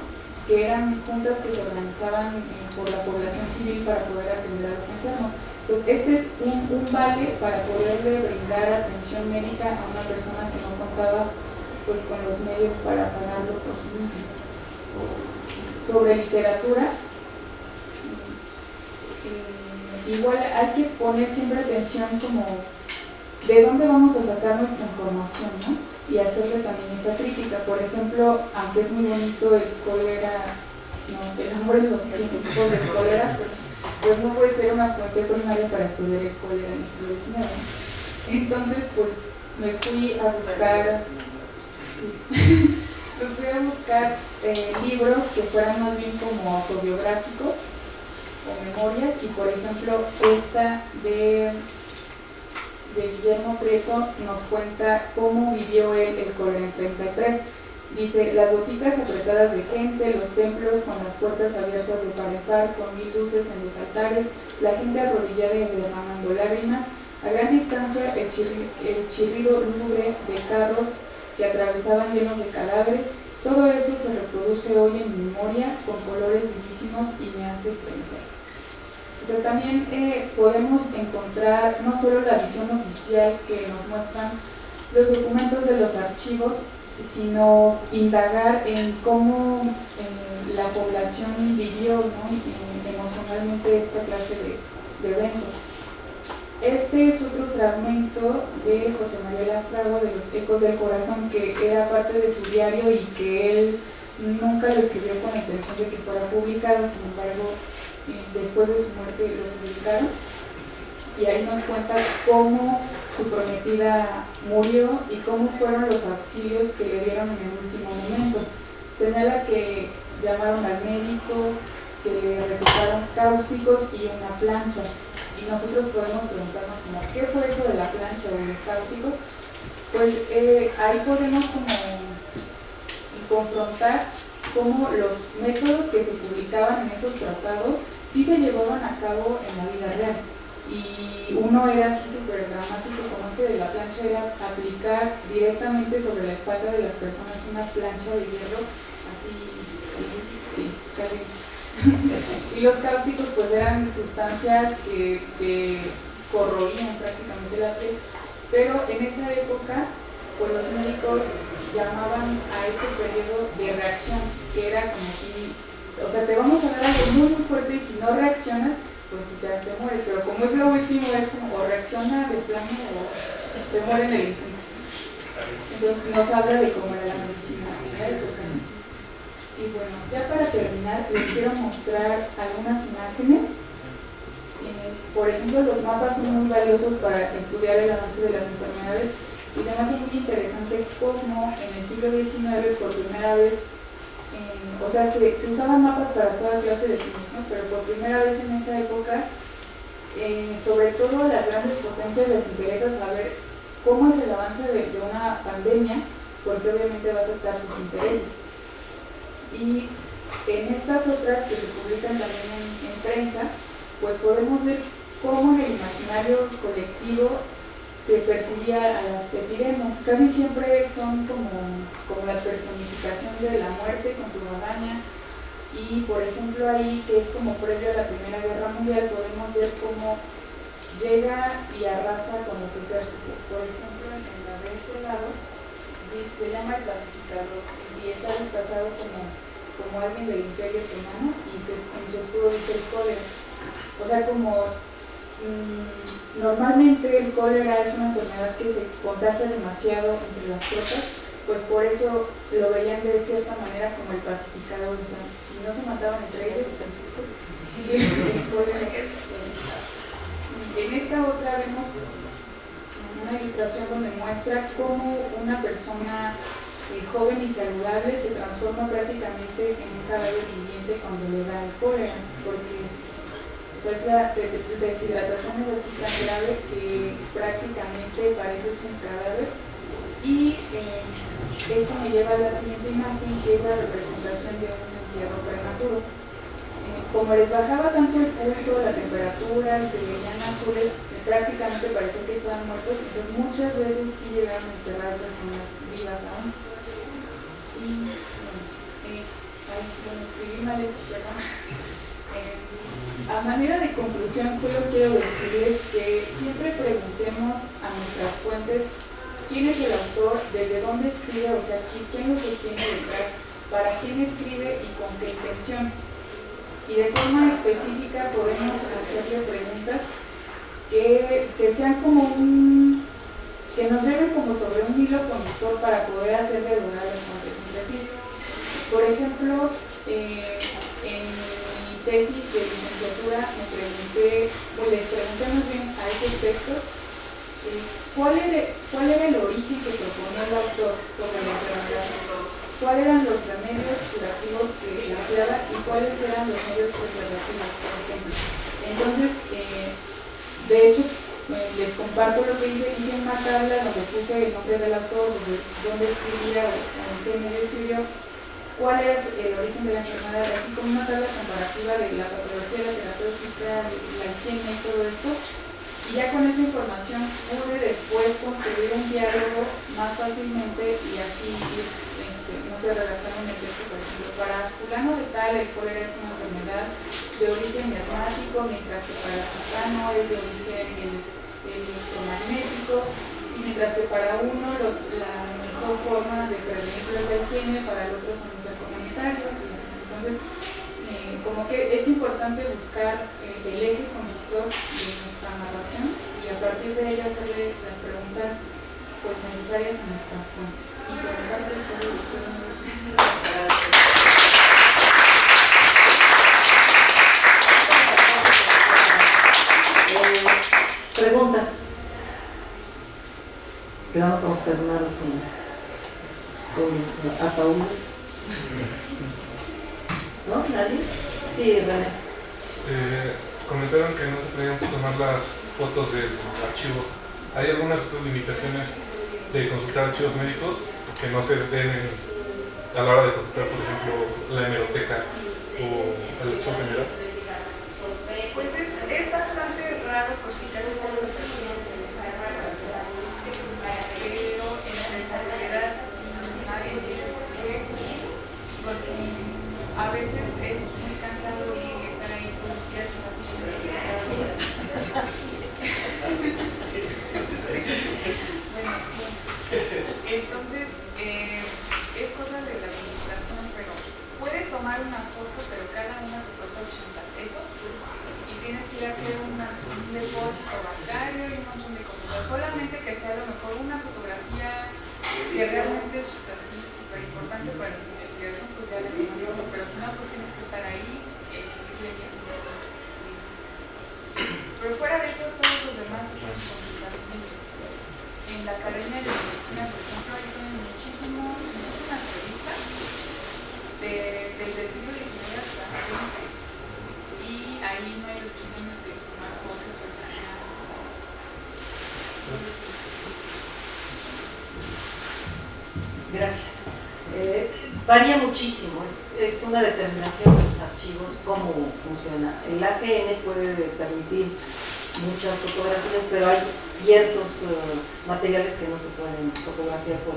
que eran juntas que se organizaban por la población civil para poder atender a los enfermos. Pues este es un vale para poderle brindar atención médica a una persona que no contaba pues con los medios para pagarlo por sí mismo. Sobre literatura, igual hay que poner siempre atención como de dónde vamos a sacar nuestra información, ¿no? Y hacerle también esa crítica. Por ejemplo, aunque es muy bonito el cólera, no, el amor en los tiempos del cólera, pues no puede ser una fuente primaria para estudiar el cólera en el siglo XIX. Entonces, pues me fui a buscar libros que fueran más bien como autobiográficos o memorias, y por ejemplo esta de Guillermo Prieto nos cuenta cómo vivió él el cólera en 33. Dice: las boticas apretadas de gente, los templos con las puertas abiertas de par en par, con 1000 luces en los altares, la gente arrodillada y derramando lágrimas, a gran distancia el chirrido lúgubre de carros que atravesaban llenos de cadáveres. Todo eso se reproduce hoy en mi memoria con colores vivísimos y me hace estremecer. O sea, también podemos encontrar no solo la visión oficial que nos muestran los documentos de los archivos, sino indagar en cómo la población vivió, ¿no? Emocionalmente esta clase de eventos. Este es otro fragmento de José María Lafragua, de Los Ecos del Corazón, que era parte de su diario y que él nunca lo escribió con la intención de que fuera publicado. Sin embargo, después de su muerte lo publicaron, y ahí nos cuenta cómo su prometida murió y cómo fueron los auxilios que le dieron en el último momento. Señala que llamaron al médico, que le recetaron cáusticos y una plancha. Y nosotros podemos preguntarnos como, ¿qué fue eso de la plancha o de los cáusticos? Pues ahí podemos como confrontar cómo los métodos que se publicaban en esos tratados sí se llevaban a cabo en la vida real. Y uno era así súper dramático, como este de la plancha, era aplicar directamente sobre la espalda de las personas una plancha de hierro, así, sí, caliente. Y los cáusticos pues eran sustancias que corroían prácticamente la piel, pero en esa época pues los médicos llamaban a este periodo de reacción, que era como si, o sea, te vamos a dar algo muy muy fuerte y si no reaccionas pues ya te mueres, pero como es lo último, es como o reacciona de plano o se muere en el intento. Entonces nos habla de cómo era la medicina. Y bueno, ya para terminar les quiero mostrar algunas imágenes. Por ejemplo, los mapas son muy valiosos para estudiar el avance de las enfermedades, y se me hace muy interesante cómo en el siglo XIX por primera vez, o sea, se usaban mapas para toda clase de fines, ¿no? Pero por primera vez en esa época, sobre todo a las grandes potencias les interesa saber cómo es el avance de una pandemia, porque obviamente va a afectar sus intereses. Y en estas otras que se publican también en prensa, pues podemos ver cómo en el imaginario colectivo se percibía a las epidemias. Casi siempre son como la personificación de la muerte con su guadaña, Y por ejemplo ahí, que es como previo a la Primera Guerra Mundial, podemos ver cómo llega y arrasa con los ejércitos. Por ejemplo, en la de ese lado, se llama el pacificador y está disfrazado como alguien del Imperio Otomano y en su escudo dice el cólera. O sea, como normalmente el cólera es una enfermedad que se contagia demasiado entre las tropas, pues por eso lo veían de cierta manera como el pacificador. O sea, si no se mataban entre ellos, pues sí, el cólera. En esta otra vemos una ilustración donde muestra cómo una persona joven y saludable se transforma prácticamente en un cadáver viviente cuando le da el cólera, porque o sea, es la deshidratación es así tan grave que prácticamente pareces un cadáver. Y esto me lleva a la siguiente imagen, que es la representación de un entierro prematuro. Como les bajaba tanto el pulso, la temperatura y se veían azules, prácticamente parecía que estaban muertos, entonces muchas veces sí llegaron a enterrar personas vivas aún. Y bueno, escribí mal eso, perdón. A manera de conclusión, solo quiero decirles que siempre preguntemos a nuestras fuentes quién es el autor, desde dónde escribe, o sea, quién lo sostiene detrás, para quién escribe y con qué intención. Y de forma específica podemos hacerle preguntas que sean como que nos lleven como sobre un hilo conductor para poder hacer dialogar las fuentes entre sí. Por ejemplo, en mi tesis de licenciatura les pregunté más bien a esos textos ¿cuál era el origen que proponía el autor sobre la enfermedad? ¿Cuáles eran los remedios curativos que empleaba y cuáles eran los medios preservativos, por ejemplo? Entonces, de hecho, les comparto lo que hice en una tabla donde puse el nombre del autor, dónde escribía o en qué medio escribió, cuál era el origen de la enfermedad, así como una tabla comparativa de la patología, la terapéutica, la higiene y todo esto. Y ya con esta información pude después construir un diálogo más fácilmente y así ir, no sé, redactar un texto, por ejemplo, para fulano de tal el cólera es una enfermedad de origen miasmático, mientras que para Citano es de origen electromagnético, y mientras que para uno la mejor forma de prevenirlo es la higiene, para el otro son los ecosanitarios, y así. Entonces, como que es importante buscar el eje conductor de nuestra narración y a partir de ello hacerle las preguntas pues necesarias a nuestras fuentes. Y por mi parte estoy preguntas. Quedamos consternados con los ataúdes. ¿No? ¿Nadie? Sí, René. Comentaron que no se podían tomar las fotos del archivo. ¿Hay algunas otras limitaciones de consultar archivos médicos que no se den a la hora de consultar, por ejemplo, la hemeroteca o el archivo general? Pues es bastante raro porque casi todos los archivos te dejan pero en la desarrolladad nadie tiene por qué, porque a veces es muy cansado y estar ahí todo el día sin hacer bueno, sí. Entonces, es cosa de la administración, pero puedes tomar una foto, pero cada una te cuesta 80 pesos y tienes que ir a hacer un depósito bancario y un montón de cosas. Solamente que sea a lo mejor una fotografía que realmente es así súper importante para la investigación, pues ya la información, pero si no, pues tienes que estar ahí leyendo. Pero fuera de eso, todos los demás se pueden consultar. En la Academia de Medicina, por ejemplo, ahí tienen muchísimas revistas desde el siglo XIX hasta el XX. Y ahí no hay restricciones de tomar fotos o escanear. Gracias. Varía muchísimo, es una determinación de los archivos, cómo funciona. El AGN puede permitir muchas fotografías, pero hay ciertos materiales que no se pueden fotografiar por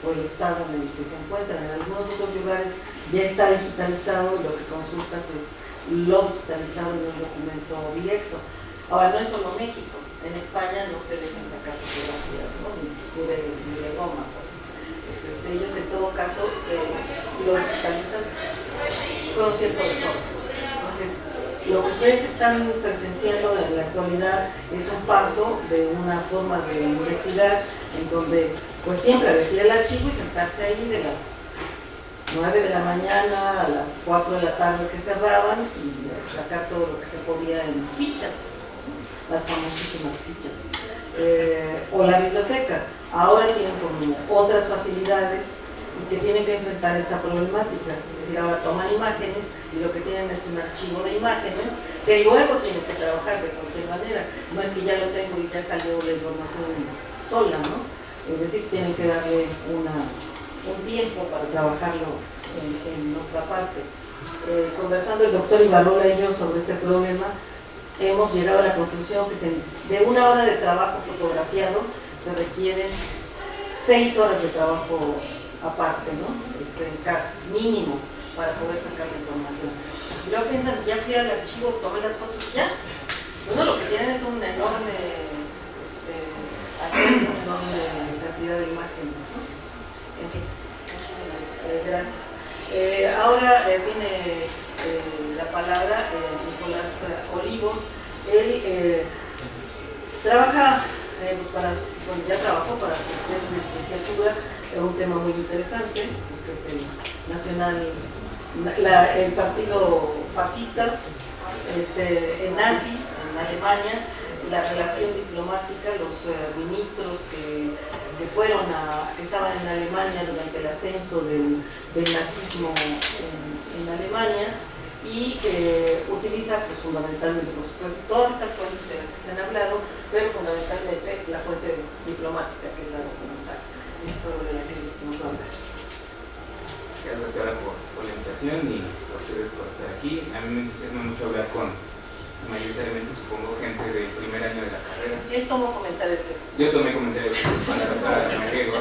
o el estado en el que se encuentran. En algunos otros lugares ya está digitalizado, lo que consultas es lo digitalizado en un documento directo. Ahora, no es solo México, en España no te dejan sacar fotografías, ¿no? ni de goma, pues. Ellos en todo caso lo digitalizan con un cierto desorden. Entonces, lo que ustedes están presenciando en la actualidad es un paso de una forma de investigar en donde pues siempre había que ir al archivo y sentarse ahí de las 9 de la mañana a las 4 de la tarde que cerraban y sacar todo lo que se podía en fichas, las famosísimas fichas. O la biblioteca. Ahora tienen como otras facilidades y que tienen que enfrentar esa problemática. Es decir, ahora toman imágenes y lo que tienen es un archivo de imágenes que luego tienen que trabajar de cualquier manera. No es que ya lo tengo y ya salió la información sola, ¿no? Es decir, tienen que darle un tiempo para trabajarlo en otra parte. Conversando el doctor Ibarrola y yo sobre este problema, hemos llegado a la conclusión que de una hora de trabajo fotografiado se requieren 6 horas de trabajo aparte, ¿no? En casa, mínimo, para poder sacar la información. Y luego piensan, ya fui al archivo, tomé las fotos, ya. Bueno, lo que tienen es una enorme cantidad de imágenes, ¿no? En fin, muchísimas gracias. Ahora tiene la palabra Nicolás Olivos. Él trabaja ya trabajó para su tesis de licenciatura en un tema muy interesante, pues que es el nacional, el partido fascista nazi en Alemania, la relación diplomática, los ministros que estaban en Alemania durante el ascenso del nazismo en Alemania, y utiliza pues, fundamentalmente todas estas fuentes de las que se han hablado, pero fundamentalmente la fuente diplomática, que es la documental. Es sobre la que nos va a hablar. Gracias, doctora, por la invitación y a ustedes por estar aquí. A mí me entusiasma mucho hablar con, mayoritariamente, supongo, gente del primer año de la carrera. Él tomó comentarios de textos. Yo tomé comentarios de textos con la doctora Maquego.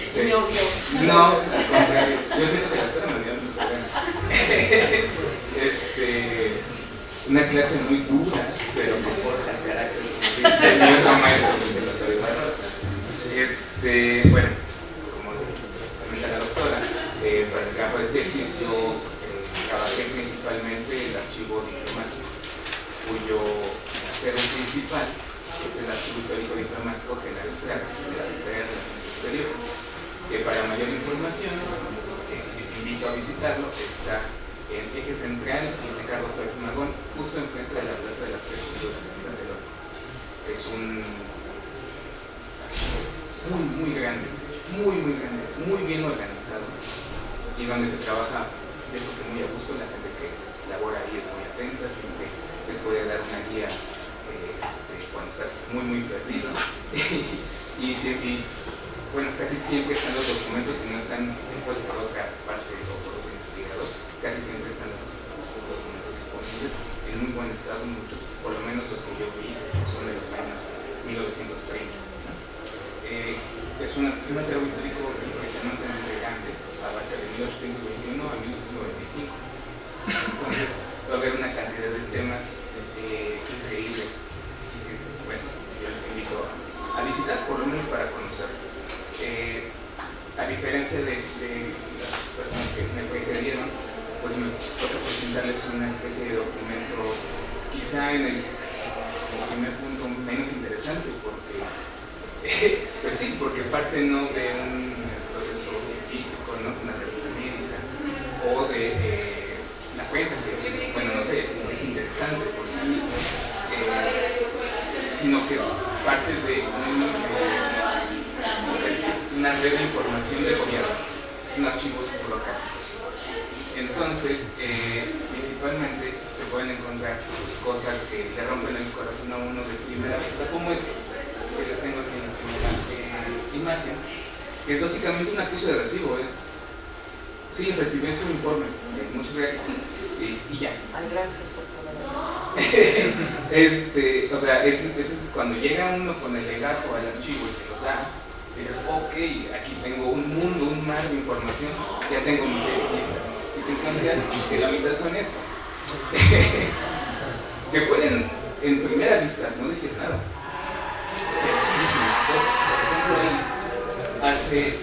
¿Sí me odió? No, al contrario. Yo siento que la doctora me dio un problema. Una clase muy dura, pero que forja el carácter de mi otro maestro, el doctor Ibarrola. Bueno, como comenta la doctora, para el campo de tesis yo trabajé principalmente el archivo diplomático, cuyo acervo principal es el archivo histórico diplomático Genaro Estrada, de la Secretaría de Relaciones Exteriores, que para mayor información les invito a visitarlo. Está en Eje Central y Ricardo Flores Magón, justo enfrente de la Plaza de las Tres Culturas en Tlatelolco. Es un archivo muy grande, muy bien organizado, y donde se trabaja, yo creo que muy a gusto. La gente que labora ahí es muy atenta, siempre te puede dar una guía cuando estás muy perdido. y bueno, casi siempre están los documentos, y no están por otra parte o por otro investigador, casi siempre están los documentos disponibles en muy buen estado, muchos, por lo menos los que yo vi, son de los años 1930. ¿No? Es un acervo histórico impresionantemente grande, abarca de 1821 a 1925. Entonces va a haber una cantidad de temas increíble. Bueno, yo les invito a visitar, por lo menos para conocerlo. A diferencia de las personas que me precedieron, pues me toca presentarles una especie de documento, quizá en el primer punto menos interesante, porque pues sí, porque parte no de un proceso científico, ¿no? Una revista médica, o de la prensa, que bueno, no sé, es interesante por sí mismo, sino que es parte de una red de información del gobierno, son archivos burocráticos. Entonces, principalmente se pueden encontrar cosas que le rompen el corazón a uno de primera vista, como esto que les tengo aquí en la primera imagen, que es básicamente un acuso de recibo. Sí, recibí su informe, muchas gracias, y ya. Ay, gracias por todo. O sea, es cuando llega uno con el legajo al archivo y se los da, Dices, ok, aquí tengo un mundo, un mar de información, ya tengo mi tesis lista. Y te encuentras que la mitad son esto. Que pueden, en primera vista, no decir nada, pero sí dicen las cosas. Por ejemplo, él hace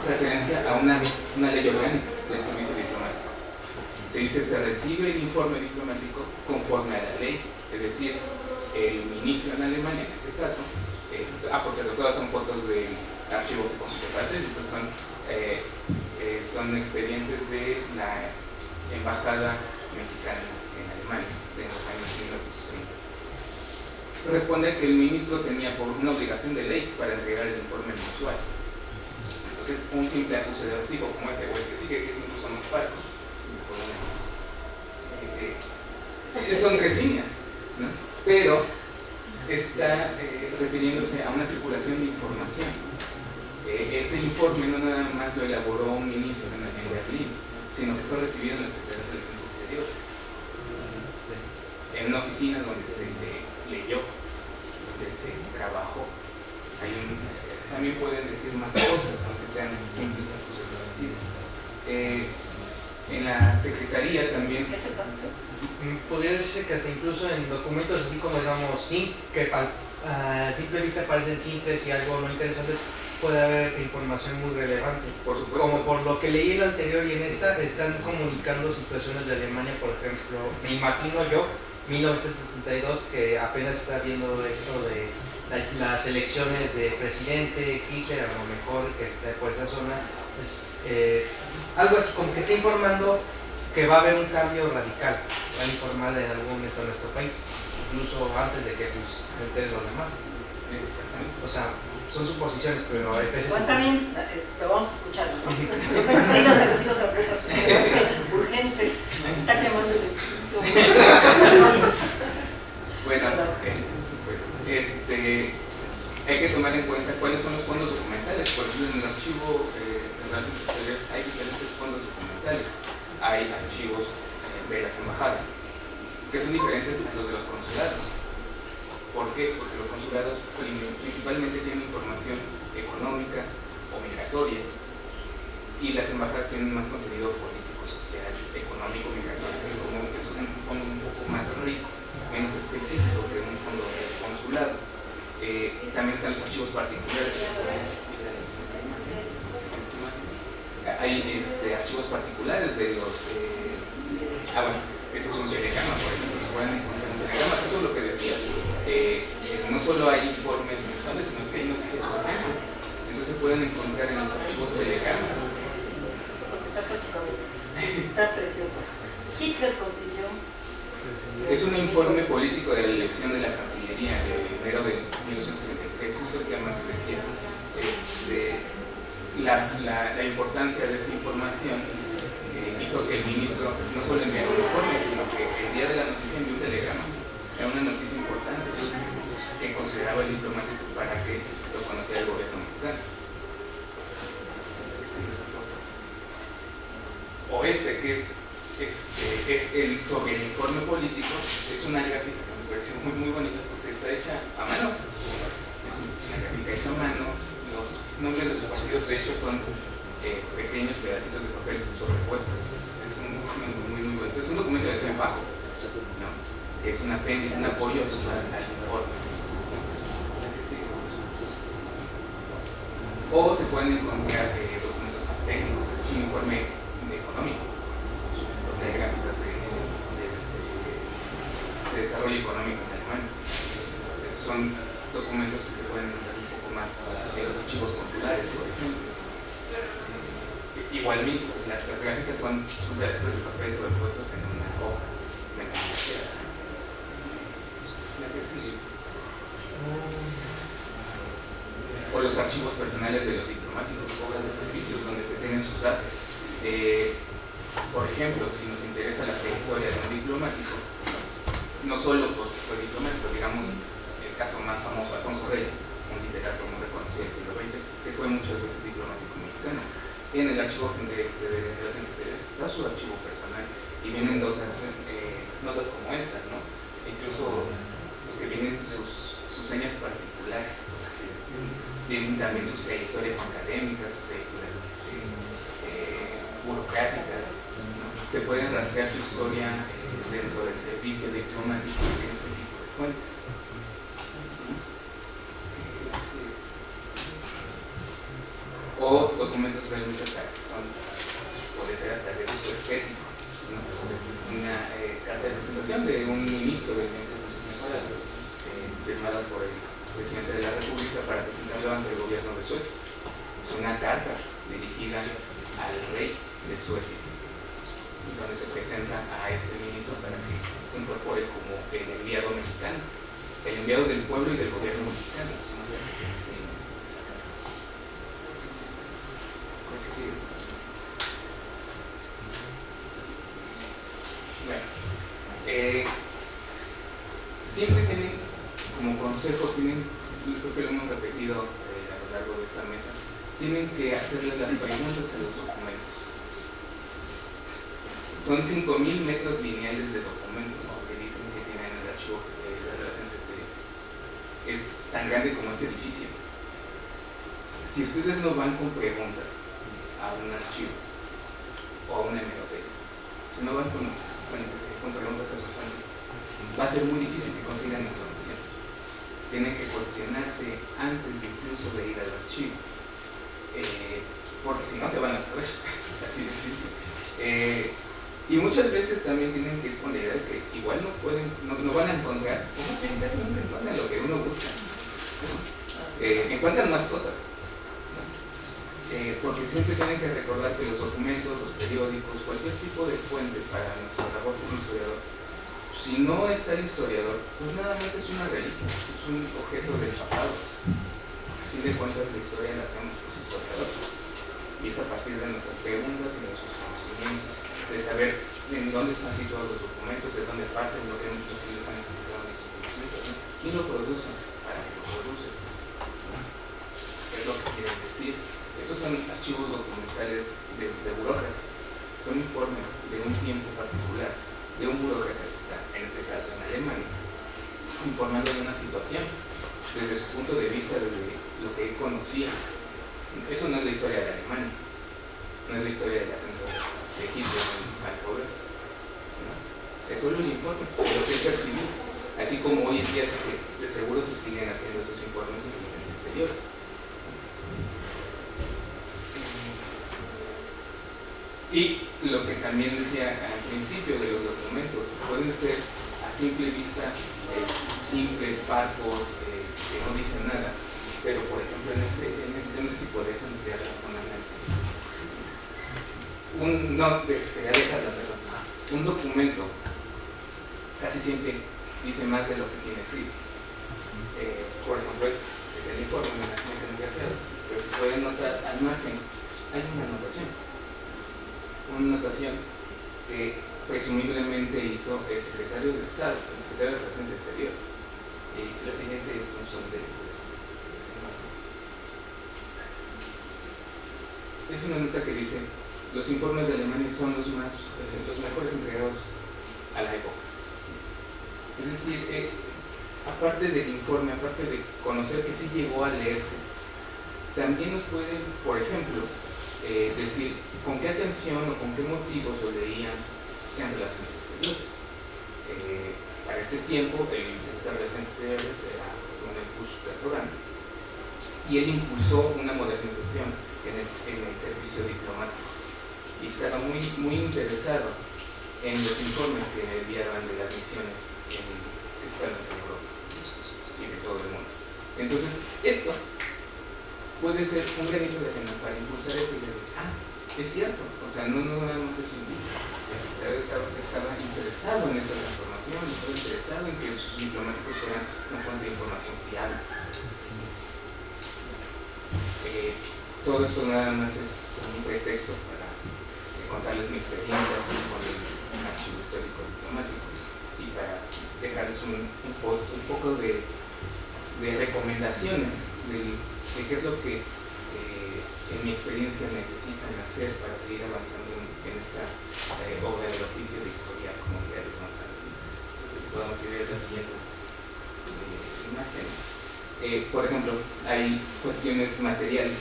referencia a una ley orgánica del servicio diplomático. Se dice, se recibe el informe diplomático conforme a la ley, es decir, el ministro en Alemania, en este caso, por cierto, todas son fotos del archivo que consulté partes, entonces son expedientes de la embajada mexicana en Alemania de los años 1930. Responde que el ministro tenía por una obligación de ley para entregar el informe mensual. Entonces, un simple acuse de recibo como este güey que sigue, que es incluso más parco, son 3 líneas, ¿no? Pero está refiriéndose a una circulación de información. Ese informe no nada más lo elaboró un ministro en Berlín, sino que fue recibido en la Secretaría de Relaciones Exteriores, en una oficina donde se leyó, donde se trabajó. También pueden decir más cosas, aunque sean simples acusaciones de recibo. En la Secretaría también podría decirse que hasta incluso en documentos así como digamos que a simple vista parecen simples y algo no interesantes, puede haber información muy relevante. Por supuesto. Como por lo que leí en el anterior y en esta, están comunicando situaciones de Alemania, por ejemplo, me imagino yo, 1972, que apenas está viendo esto de las elecciones de presidente, Hitler, a lo mejor que esté por esa zona, algo así como que está informando que va a haber un cambio radical, van a informar en algún momento en nuestro país, incluso antes de que pues, se enteren los demás. O sea, son suposiciones, pero hay veces... Bueno, también, pero vamos a escucharlo, ¿no? Yo pensé que ibas a decir otra cosa, urgente, se está quemando el edificio. Bueno, hay que tomar en cuenta cuáles son los fondos documentales. Por ejemplo, en el archivo de Relaciones Exteriores hay diferentes fondos documentales. Hay archivos de las embajadas, que son diferentes a los de los consulados. ¿Por qué? Porque los consulados principalmente tienen información económica o migratoria, y las embajadas tienen más contenido político, social, económico, migratorio, que es un fondo un poco más rico, menos específico que un fondo consulado. También están los archivos particulares. Hay archivos particulares de los... bueno, este es un telegrama, por ejemplo, se pueden encontrar un telegrama, todo lo que decías. No solo hay informes mensuales, sino que hay noticias urgentes. Entonces se pueden encontrar en los archivos telegramas. Está precioso. Hitler consiguió... Es un informe político de la elección de la Cancillería de enero de 1933, justo el tema que decías. La importancia de esta información hizo que el ministro no solo enviara un informe, sino que el día de la noticia envió un telegrama. Era una noticia importante que consideraba el diplomático para que lo conociera el gobierno mexicano. O que es el sobre el informe político, es una gráfica que me pareció muy bonita porque está hecha a mano. Es una gráfica hecha a mano. Los nombres de los partidos, de hecho, son pequeños pedacitos de papel sobrepuestos. Es un documento muy bonito. Es un documento de trabajo, ¿no? Que es un apéndice, un apoyo al informe. O se pueden encontrar documentos más técnicos. Es un informe económico, donde hay gráficas de desarrollo económico en Alemania. Esos son documentos que se pueden encontrar un poco más en los archivos consulares, por ejemplo. Igualmente, las gráficas son pedazos de papel sobrepuestos en una hoja mecanizada. O los archivos personales de los diplomáticos, obras de servicios donde se tienen sus datos. Por ejemplo, si nos interesa la trayectoria de un diplomático, no solo porque fue diplomático, digamos el caso más famoso, Alfonso Reyes, un literato muy reconocido del siglo XX, que fue muchas veces diplomático mexicano. En el archivo de Relaciones Exteriores está su archivo personal y vienen notas como estas, ¿no? Incluso los que vienen sus señas particulares, por así decirlo. tienen también sus trayectorias académicas, sus trayectorias burocráticas, ¿no? Se pueden rastrear su historia dentro del servicio diplomático en ese tipo de fuentes. O documentos realmente que son, puede ser hasta de uso estético, ¿no? Es una carta de presentación de un ministro del Ministerio de Mejoras, firmada por el presidente de la República para presentarlo ante el gobierno de Suecia. Es una carta dirigida al rey de Suecia, donde se presenta a este ministro para que se incorpore como el enviado mexicano, el enviado del pueblo y del gobierno mexicano. Bueno, siempre tienen como consejo, creo que lo hemos repetido a lo largo de esta mesa, tienen que hacerle las preguntas a los documentos. Son 5.000 metros lineales de documentos que dicen que tienen el archivo de relaciones exteriores. Es tan grande como este edificio. Si ustedes no van con preguntas a un archivo o a una hemeroteca, si no van con preguntas a sus fuentes, va a ser muy difícil que consigan información. Tienen que cuestionarse antes incluso de ir al archivo, porque si no se van a perder, así de simple. Y muchas veces también tienen que ir con la idea de que igual no van a encontrar, o más bien casi nunca encuentran lo que uno busca, ¿no? Encuentran más cosas, ¿no? Porque siempre tienen que recordar que los documentos, los periódicos, cualquier tipo de fuente para nuestra labor como historiador, si no está el historiador, pues nada más es una reliquia, es un objeto del pasado. A fin de cuentas, la historia la hacemos los historiadores, y es a partir de nuestras preguntas y de nuestros conocimientos, de saber en dónde están situados los documentos, de dónde parten, lo que les han explicado en estos documentos, ¿no? ¿Quién lo produce? ¿Para qué lo produce? ¿No? Es lo que quieren decir. Estos son archivos documentales de burócratas, son informes de un tiempo particular, de un burócrata que está, en este caso en Alemania, informando de una situación, desde su punto de vista, desde lo que él conocía. Eso no es la historia de Alemania, no es la historia del ascenso de Egipto al poder, ¿no? Es solo un informe de lo que él percibió, así como hoy en día de seguro se siguen haciendo esos informes en relaciones exteriores. Y lo que también decía al principio de los documentos, pueden ser a simple vista simples, parcos, que no dicen nada, pero por ejemplo en este no sé si podés ampliarlo con un documento casi siempre dice más de lo que tiene escrito. Por ejemplo, este es el informe, me imagino que no he creado, pero si pueden notar al margen hay una anotación que presumiblemente hizo el secretario de Estado, el secretario de Relaciones Exteriores. Y la siguiente es un sondeo. Es una nota que dice: los informes de Alemania son los mejores entregados a la época. Es decir, aparte del informe, aparte de conocer que sí llegó a leerse, también nos pueden, por ejemplo, decir con qué atención o con qué motivos lo leían en relaciones exteriores. Para este tiempo, el secretario de Relaciones Exteriores era José Manuel Busch-Terrorán, y él impulsó una modernización en el servicio diplomático, y estaba muy interesado en los informes que enviaban de las misiones que estaban en Europa y de todo el mundo. Entonces, esto puede ser un granito de arena para impulsar esa idea de, es cierto, o sea, no nada más es un libro. El secretario estaba interesado en esa transformación, estaba interesado en que sus diplomáticos fueran una fuente de información fiable. Todo esto nada más es un pretexto para contarles mi experiencia con el archivo histórico diplomático y para dejarles un poco de recomendaciones de qué es lo que en mi experiencia necesitan hacer para seguir avanzando en esta obra del oficio de historia como Gerardo González. Entonces podemos ir a las siguientes imágenes. Por ejemplo, hay cuestiones materiales,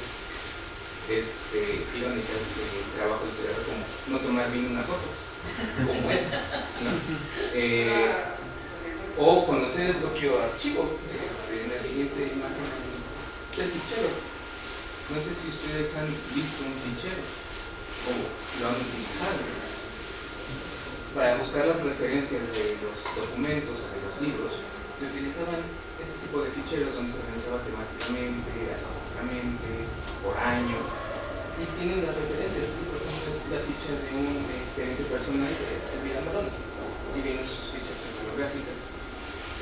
irónicas del trabajo del historiador, como no tomar bien una foto, como esta, ¿no? O conocer el propio archivo. En la siguiente imagen está el fichero. No sé si ustedes han visto un fichero o lo han utilizado. Para buscar las referencias de los documentos o de los libros, se utilizaban este tipo de ficheros donde se organizaba temáticamente, alfabéticamente, por año, y tienen las referencias. Por ejemplo, es la ficha de un expediente personal de Elvira Marones, y vienen sus fichas bibliográficas.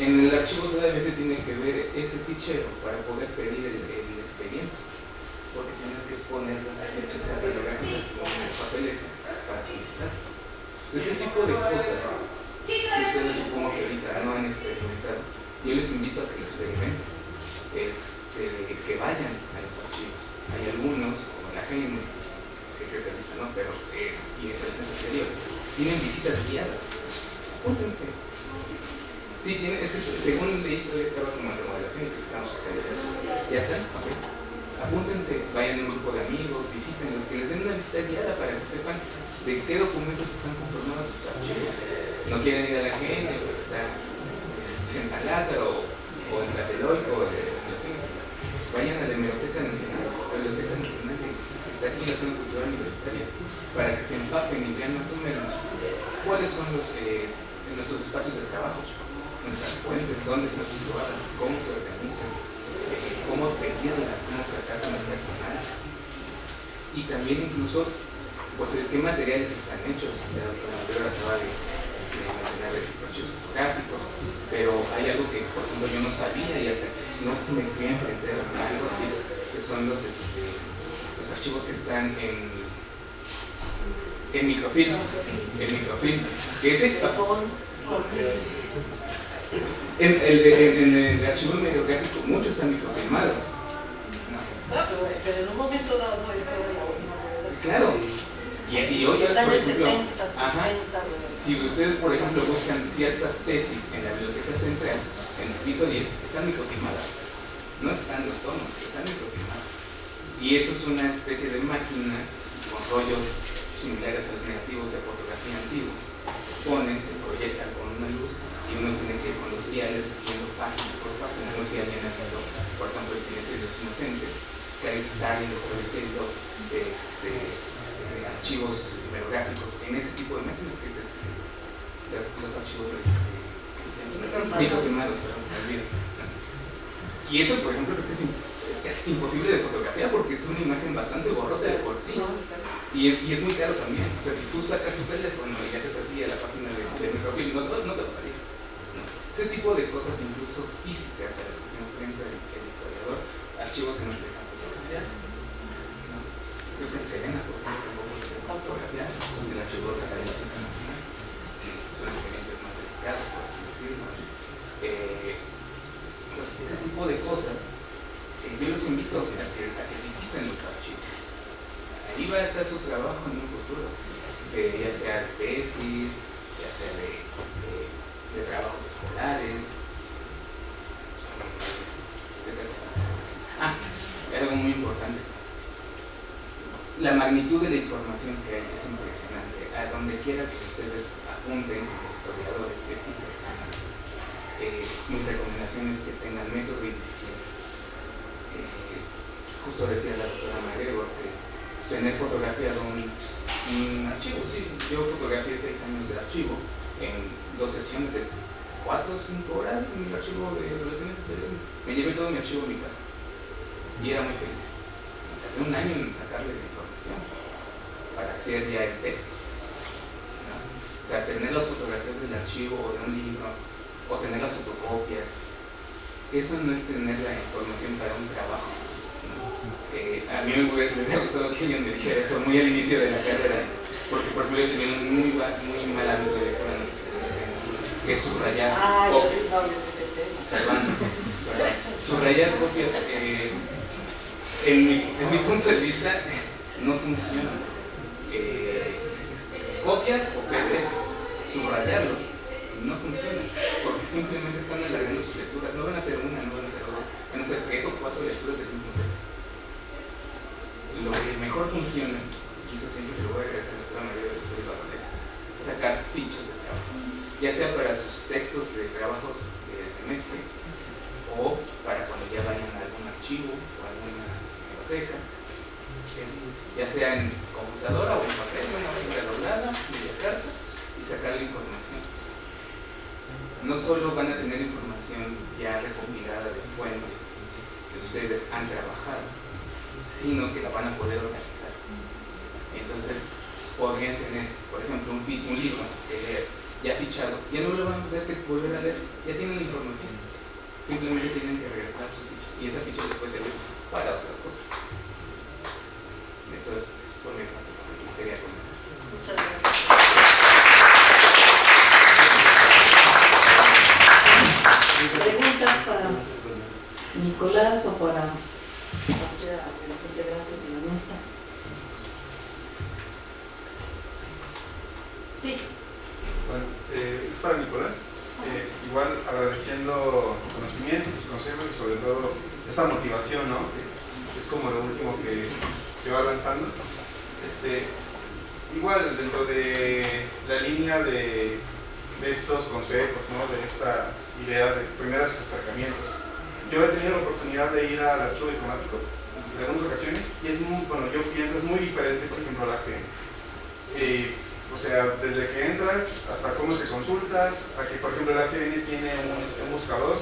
En el archivo todavía se tiene que ver ese fichero para poder pedir el expediente, porque tienes que poner las fichas bibliográficas con el papeleta para solicitar. Entonces, ese tipo de cosas que ustedes supongo que ahorita no han experimentado, yo les invito a que lo experimenten, que vayan a los archivos. Hay algunos, como la AGN, que creo que ahorita no, pero y en relaciones exteriores, tienen visitas guiadas. Apúntense. Sí, es que según leí todavía estaba como en remodelación, creo que estamos por ya están, ok. Apúntense, vayan en un grupo de amigos, visítenlos, que les den una visita guiada para que sepan de qué documentos están conformados sus archivos. No quieren ir a la AGN porque está en San Lázaro o en Tlatelolco o en las Ciencias. Vayan a la Hemeroteca Nacional, que está aquí en la zona cultural universitaria, para que se empapen y vean más o menos cuáles son nuestros espacios de trabajo, nuestras fuentes, dónde están situadas, cómo se organizan, cómo pedirlas, cómo tratar con el personal, y también incluso pues qué materiales están hechos. La doctora Madero acaba de mencionar de archivos fotográficos, pero hay algo que por ejemplo yo no sabía y hasta que no me fui a enfrentar a algo así, que son los archivos que están en microfilm, que ese en el archivo mediográfico mucho está microfilmado, ¿no? Pero en un momento dado eso era la última. Claro. Y hoy, los por años ejemplo, 70, 60, si ustedes, por ejemplo, buscan ciertas tesis en la Biblioteca Central, en el piso 10, están microfilmadas. No están los tomos, están microfilmadas. Y eso es una especie de máquina con rollos similares a los negativos de fotografía antiguos. Se ponen, se proyectan con una luz y uno tiene que ir con los diales viendo página por página. No sé si alguien ha visto, por ejemplo, El silencio de los inocentes, que ahí se está estableciendo archivos bibliográficos en ese tipo de máquinas, que es los archivos microfilmados, perdón, me olvido. Y eso, por ejemplo, creo que es casi imposible de fotografiar porque es una imagen bastante borrosa de por sí. Y es muy caro también. O sea, si tú sacas tu teléfono y haces así a la página de microfilm, no te va a salir. ¿No? Ese tipo de cosas, incluso físicas, a las que se enfrenta el historiador, archivos que no te dejan fotografiar. ¿No? Creo que en Serena, por ejemplo, fotografía de la Ciudad de la Biblioteca Nacional. Son expedientes más delicados, por así decirlo. Entonces, ese tipo de cosas, yo los invito a que visiten los archivos. Ahí va a estar su trabajo en un futuro, ya sea de tesis, ya sea de trabajos escolares. Algo muy importante. La magnitud de la información que hay es impresionante. A donde quiera que ustedes apunten como historiadores es impresionante. Mi recomendación es que tengan método y disciplina. Justo decía la doctora Madero que tener fotografiado un archivo, sí, yo fotografié 6 años de archivo en 2 sesiones de 4 o 5 horas en el archivo de relaciones exteriores. Me llevé todo mi archivo a mi casa y era muy feliz. Tardé un año en sacarle la información para hacer ya el texto, ¿no? O sea, tener las fotografías del archivo o de un libro o tener las fotocopias, eso no es tener la información para un trabajo, ¿no? A mí me hubiera gustado que alguien me dijera eso muy al inicio de la carrera, porque por ejemplo yo tenía un muy mal hábito de lectura, no sé si lo tengo, que es subrayar copias. Perdón. Subrayar copias, en mi punto de vista, no funciona. Copias o PDFs, subrayarlos no funciona, porque simplemente están alargando sus lecturas. No van a hacer una, no van a hacer dos, van a hacer 3 o 4 lecturas del mismo texto. Lo que mejor funciona, y eso siempre se lo voy a agregar a la mayoría de los estudiantes, es sacar fichas de trabajo, ya sea para sus textos de trabajos de semestre o para cuando ya vayan a algún archivo o alguna biblioteca, ya sea en computadora o en papel, una hoja doblada, media carta, y sacar la información. No solo van a tener información ya recopilada de fuente que ustedes han trabajado, sino que la van a poder organizar. Entonces, podrían tener, por ejemplo, un libro que leer ya fichado, ya no lo van a tener que volver a leer, ya tienen la información, simplemente tienen que regresar su ficha, y esa ficha les puede servir para otras cosas. Eso es por mi parte lo que les quería comentar. Muchas gracias. ¿Preguntas para Nicolás o para cualquiera de los integrantes de la mesa? Sí. Bueno, es para Nicolás. Igual agradeciendo conocimientos, consejos y sobre todo esta motivación, ¿no? Que es como lo último que va lanzando. Igual dentro de la línea de estos consejos, ¿no? De estas ideas de primeros acercamientos. Yo he tenido la oportunidad de ir al archivo diplomático en algunas ocasiones y es muy, bueno, yo pienso es muy diferente, por ejemplo, a la que o sea, desde que entras hasta cómo se consultas, a que por ejemplo la AGN tiene un buscador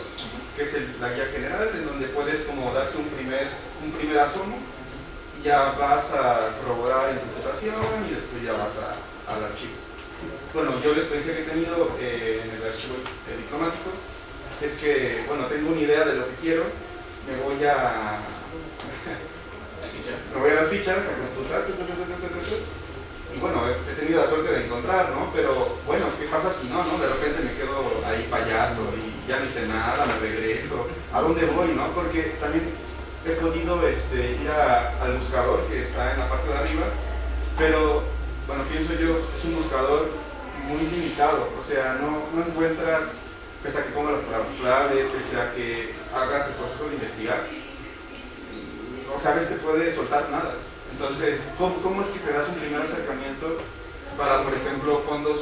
que es la guía general, en donde puedes como darte un primer asomo, y ya vas a corroborar la interpretación y después ya vas al archivo. Bueno, yo la experiencia que he tenido en el archivo diplomático es que, bueno, tengo una idea de lo que quiero, me voy a las fichas a consultar, y bueno, he tenido la suerte de encontrar, ¿no? Pero bueno, ¿qué pasa si no, no? De repente me quedo ahí payaso y ya no hice nada, me regreso. ¿A dónde voy, no? Porque también he podido ir al buscador que está en la parte de arriba, pero bueno, pienso yo, es un buscador muy limitado, o sea, no encuentras, pese a que pongas las palabras clave, pese a que hagas el proceso de investigar, o sea, a veces te puede soltar nada. Entonces, ¿cómo es que te das un primer acercamiento para, por ejemplo, fondos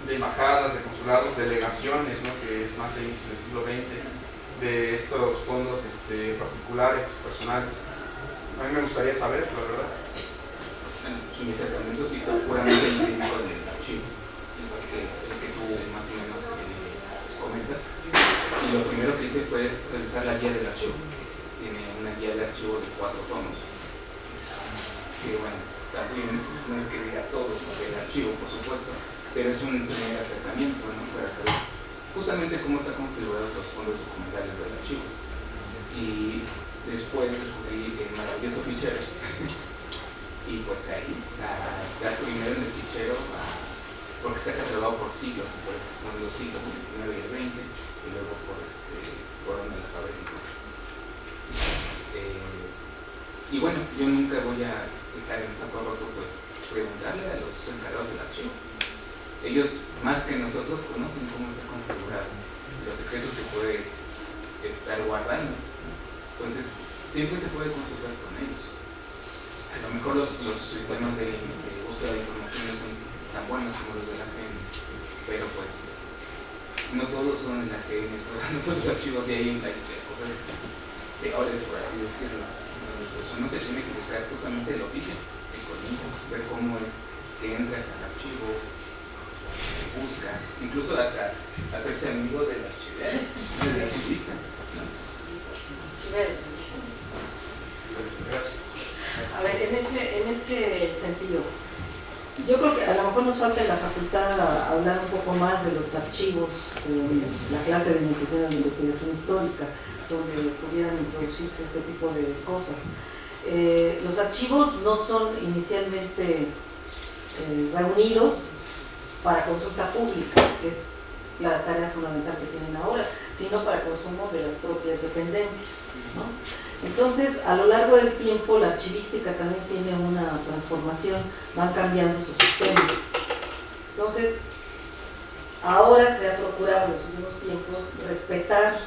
de embajadas, de consulados, delegaciones, ¿no? Que es más de inicio del siglo XX, de estos fondos particulares, personales? A mí me gustaría saber, la verdad. Mi acercamiento sí fue puramente empírico del archivo, igual que el que tú más o menos comentas. Y lo primero que hice fue revisar la guía del archivo. Tiene una guía de archivo de 4 tomos. Que bueno, también no es que diga todo sobre el archivo, por supuesto, pero es un primer acercamiento, ¿no? Para saber justamente cómo están configurados los fondos documentales del archivo. Y después descubrí el maravilloso fichero. Y pues ahí está primero en el fichero, porque está catalogado por siglos, me parece, son los siglos, el 29 y el 20, y luego por orden alfabético. Y bueno, yo nunca voy a dejar en saco roto, pues, preguntarle a los encargados del archivo. Ellos, más que nosotros, conocen cómo está configurado, los secretos que puede estar guardando. Entonces, siempre se puede consultar con ellos. A lo mejor los sistemas de búsqueda de información no son tan buenos como los de la AGN, pero pues, no todos son de la AGN, no todos los archivos de ahí hay cosas peores, por así decirlo. Entonces, uno se tiene que buscar justamente el oficio, el colmillo, ver cómo es que entras al archivo, buscas, incluso hasta hacerse amigo del archivero, del archivista, ¿no? Gracias. A ver, en ese sentido, yo creo que a lo mejor nos falta en la facultad hablar un poco más de los archivos, la clase de iniciación de investigación histórica, donde pudieran introducirse este tipo de cosas. Los archivos no son inicialmente reunidos para consulta pública, que es la tarea fundamental que tienen ahora, sino para consumo de las propias dependencias, ¿no? Entonces, a lo largo del tiempo, la archivística también tiene una transformación, van cambiando sus sistemas. Entonces, ahora se ha procurado en los últimos tiempos respetar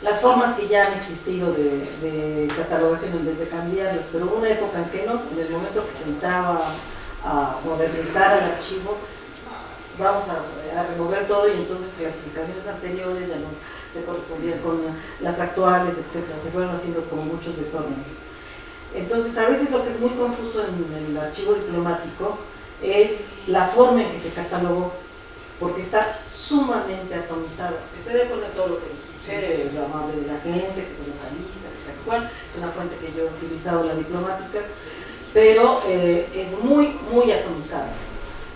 las formas que ya han existido de catalogación en vez de cambiarlas, pero hubo una época en que no, en el momento que se entraba a modernizar al archivo, vamos a remover todo y entonces clasificaciones anteriores ya no se correspondían con las actuales, etcétera, se fueron haciendo como muchos desórdenes. Entonces a veces lo que es muy confuso en el archivo diplomático es la forma en que se catalogó, porque está sumamente atomizado. Estoy de acuerdo en todo lo que dijiste, lo amable de la gente, que se localiza, que tal cual, es una fuente que yo he utilizado, la diplomática, pero es muy, muy atomizado.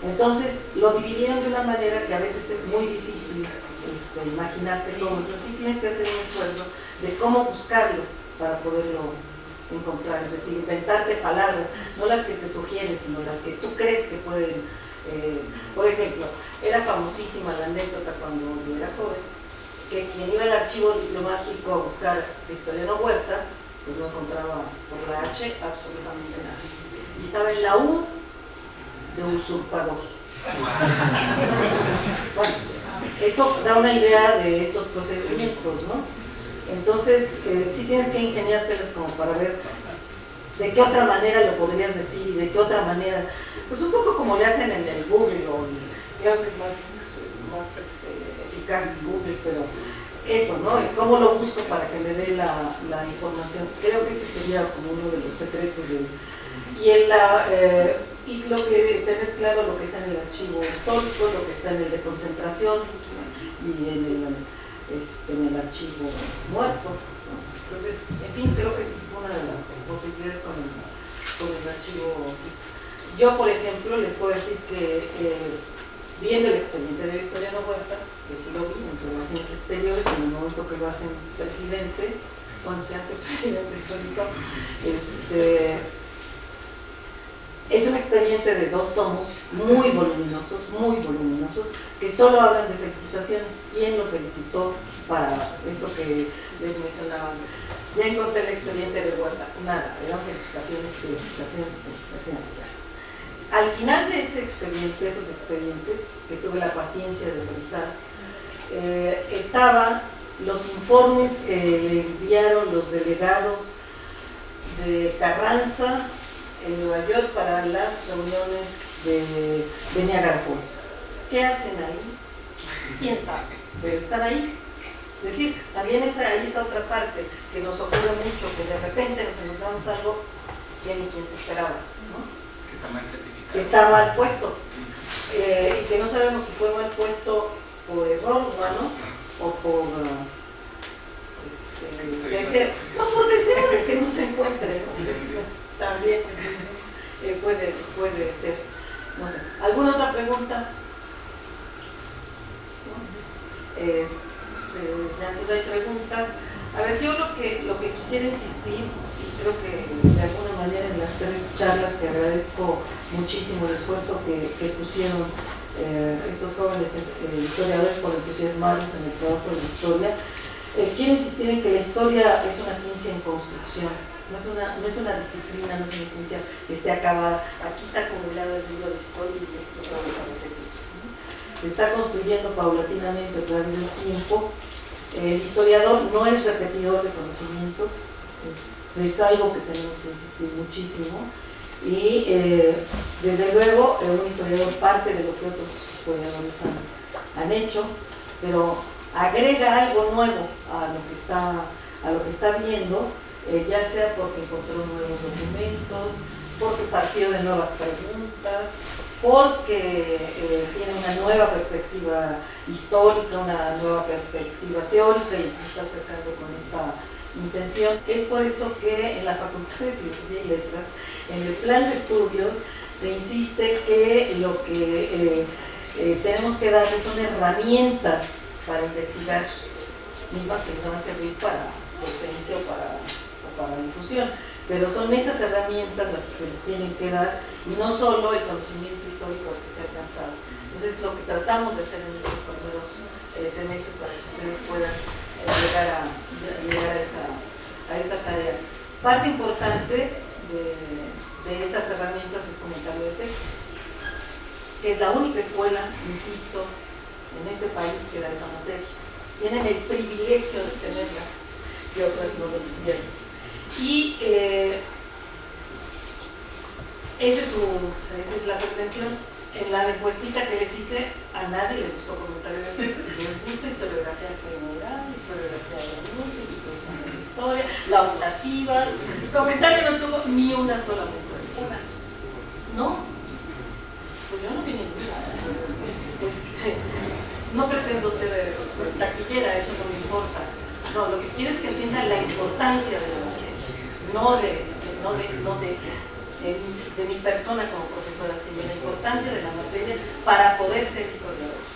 Entonces lo dividieron de una manera que a veces es muy difícil imaginarte cómo, entonces sí tienes que hacer un esfuerzo de cómo buscarlo para poderlo encontrar, es decir, inventarte palabras, no las que te sugieren, sino las que tú crees que pueden. Por ejemplo, era famosísima la anécdota cuando yo era joven, que quien iba al archivo diplomático a buscar Victoriano Huerta, pues no encontraba por la H absolutamente nada. Y estaba en la U de usurpador. Bueno, esto da una idea de estos procedimientos, ¿no? Entonces, sí tienes que ingeniártelas como para ver de qué otra manera lo podrías decir y de qué otra manera, pues un poco como le hacen en el Google, o claro que es más eficaz Google, pero eso, ¿no? Y cómo lo busco para que me dé la información. Creo que ese sería como uno de los secretos y lo que tener claro lo que está en el archivo histórico, lo que está en el de concentración y en el archivo muerto, ¿no? Entonces, en fin, creo que esa es una de las posibilidades con el archivo. Yo, por ejemplo, les puedo decir que viendo el expediente de Victoriano Huerta, que sí lo vi en Relaciones Exteriores, en el momento que lo hacen presidente, cuando se hace presidente solito, es un expediente de 2 tomos muy voluminosos, que solo hablan de felicitaciones. ¿Quién lo felicitó para esto que les mencionaban? Ya encontré el expediente de Huerta, nada, eran felicitaciones. Al final de ese expediente, esos expedientes, que tuve la paciencia de revisar, estaban los informes que le enviaron los delegados de Carranza en Nueva York para las reuniones de Niagara Falls. ¿Qué hacen ahí? ¿Quién sabe? Pero están ahí. Es decir, también ahí esa otra parte que nos ocurre mucho, que de repente nos encontramos algo que ni quien se esperaba, ¿no? Que está mal clasificado. Que está mal puesto. Y que no sabemos si fue mal puesto por error humano o por deseo. No, por deseo de que no se encuentre, ¿no? También puede ser. No sé. ¿Alguna otra pregunta? Ya si no hay preguntas. A ver, yo lo que quisiera insistir, y creo que de alguna manera en las 3 charlas que agradezco muchísimo el esfuerzo que pusieron estos jóvenes historiadores por entusiasmarnos en el trabajo de la historia, quiero insistir en que la historia es una ciencia en construcción. No es una disciplina, no es una ciencia que esté acabada. Aquí está acumulado el libro de historia y esto otra vez a repetir. Se está construyendo paulatinamente a través del tiempo. El historiador no es repetidor de conocimientos, es algo que tenemos que insistir muchísimo. Y desde luego un historiador parte de lo que otros historiadores han hecho, pero agrega algo nuevo a lo que está viendo. Ya sea porque encontró nuevos documentos, porque partió de nuevas preguntas, porque tiene una nueva perspectiva histórica, una nueva perspectiva teórica y se está acercando con esta intención. Es por eso que en la Facultad de Filosofía y Letras, en el plan de estudios, se insiste que lo que tenemos que darles son herramientas para investigar, mismas que nos van a servir para docencia o para difusión, pero son esas herramientas las que se les tienen que dar y no solo el conocimiento histórico al que se ha alcanzado. Entonces lo que tratamos de hacer en estos primeros semestres para que ustedes puedan llegar a esa tarea. Parte importante de esas herramientas es comentario de textos. que es la única escuela, insisto, en este país que da esa materia. Tienen el privilegio de tenerla, que otras no lo tuvieron. Y esa es la pretensión. En la encuestita que les hice, a nadie le gustó comentario de texto. Les gusta historiografía general, historiografía de la música, de la historia, la optativa. El comentario no tuvo ni una sola mención. Una. ¿No? Pues yo no vi ninguna. No pretendo ser taquillera, eso no me importa. No, lo que quiero es que entiendan la importancia de la materia, no de mi persona como profesora, sino la importancia de la materia para poder ser historiadores.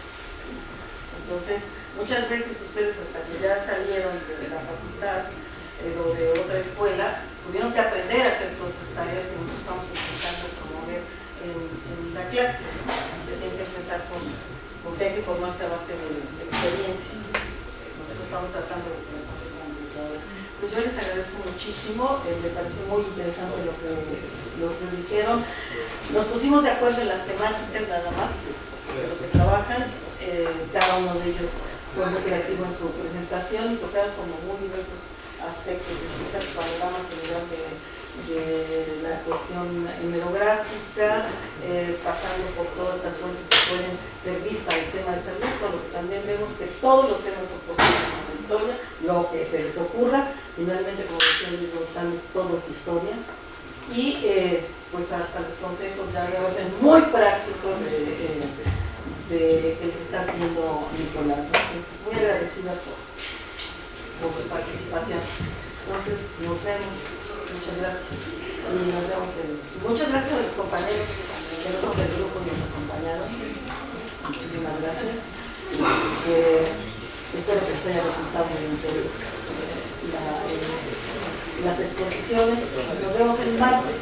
Entonces, muchas veces ustedes, hasta que ya salieron de la facultad o de otra escuela, tuvieron que aprender a hacer todas esas tareas que nosotros estamos intentando promover en la clase, ¿no? Se tienen que enfrentar con que hay que formarse a base de experiencia. Nosotros estamos tratando de tener consecuencias ahora. Pues yo les agradezco muchísimo, me pareció muy interesante lo que ustedes dijeron. Nos pusimos de acuerdo en las temáticas nada más de lo que trabajan. Cada uno de ellos fue muy creativo en su presentación y tocaron como muy diversos aspectos de este panorama general de la cuestión hemerográfica, pasando por todas estas fuentes que pueden servir para el tema de salud, pero también vemos que todos los temas son posibles en la historia, lo que se les ocurra. Finalmente, como decía Luis González, todo es historia. Y pues hasta los consejos ya va a ser muy práctico de que les está haciendo Nicolás, ¿no? Pues muy agradecida por su participación. Entonces, nos vemos. Muchas gracias. Y nos vemos muchas gracias a los compañeros que no son del grupo ni nos acompañaron. Muchísimas gracias. Espero que les haya resultado de interés las exposiciones. Nos vemos el martes.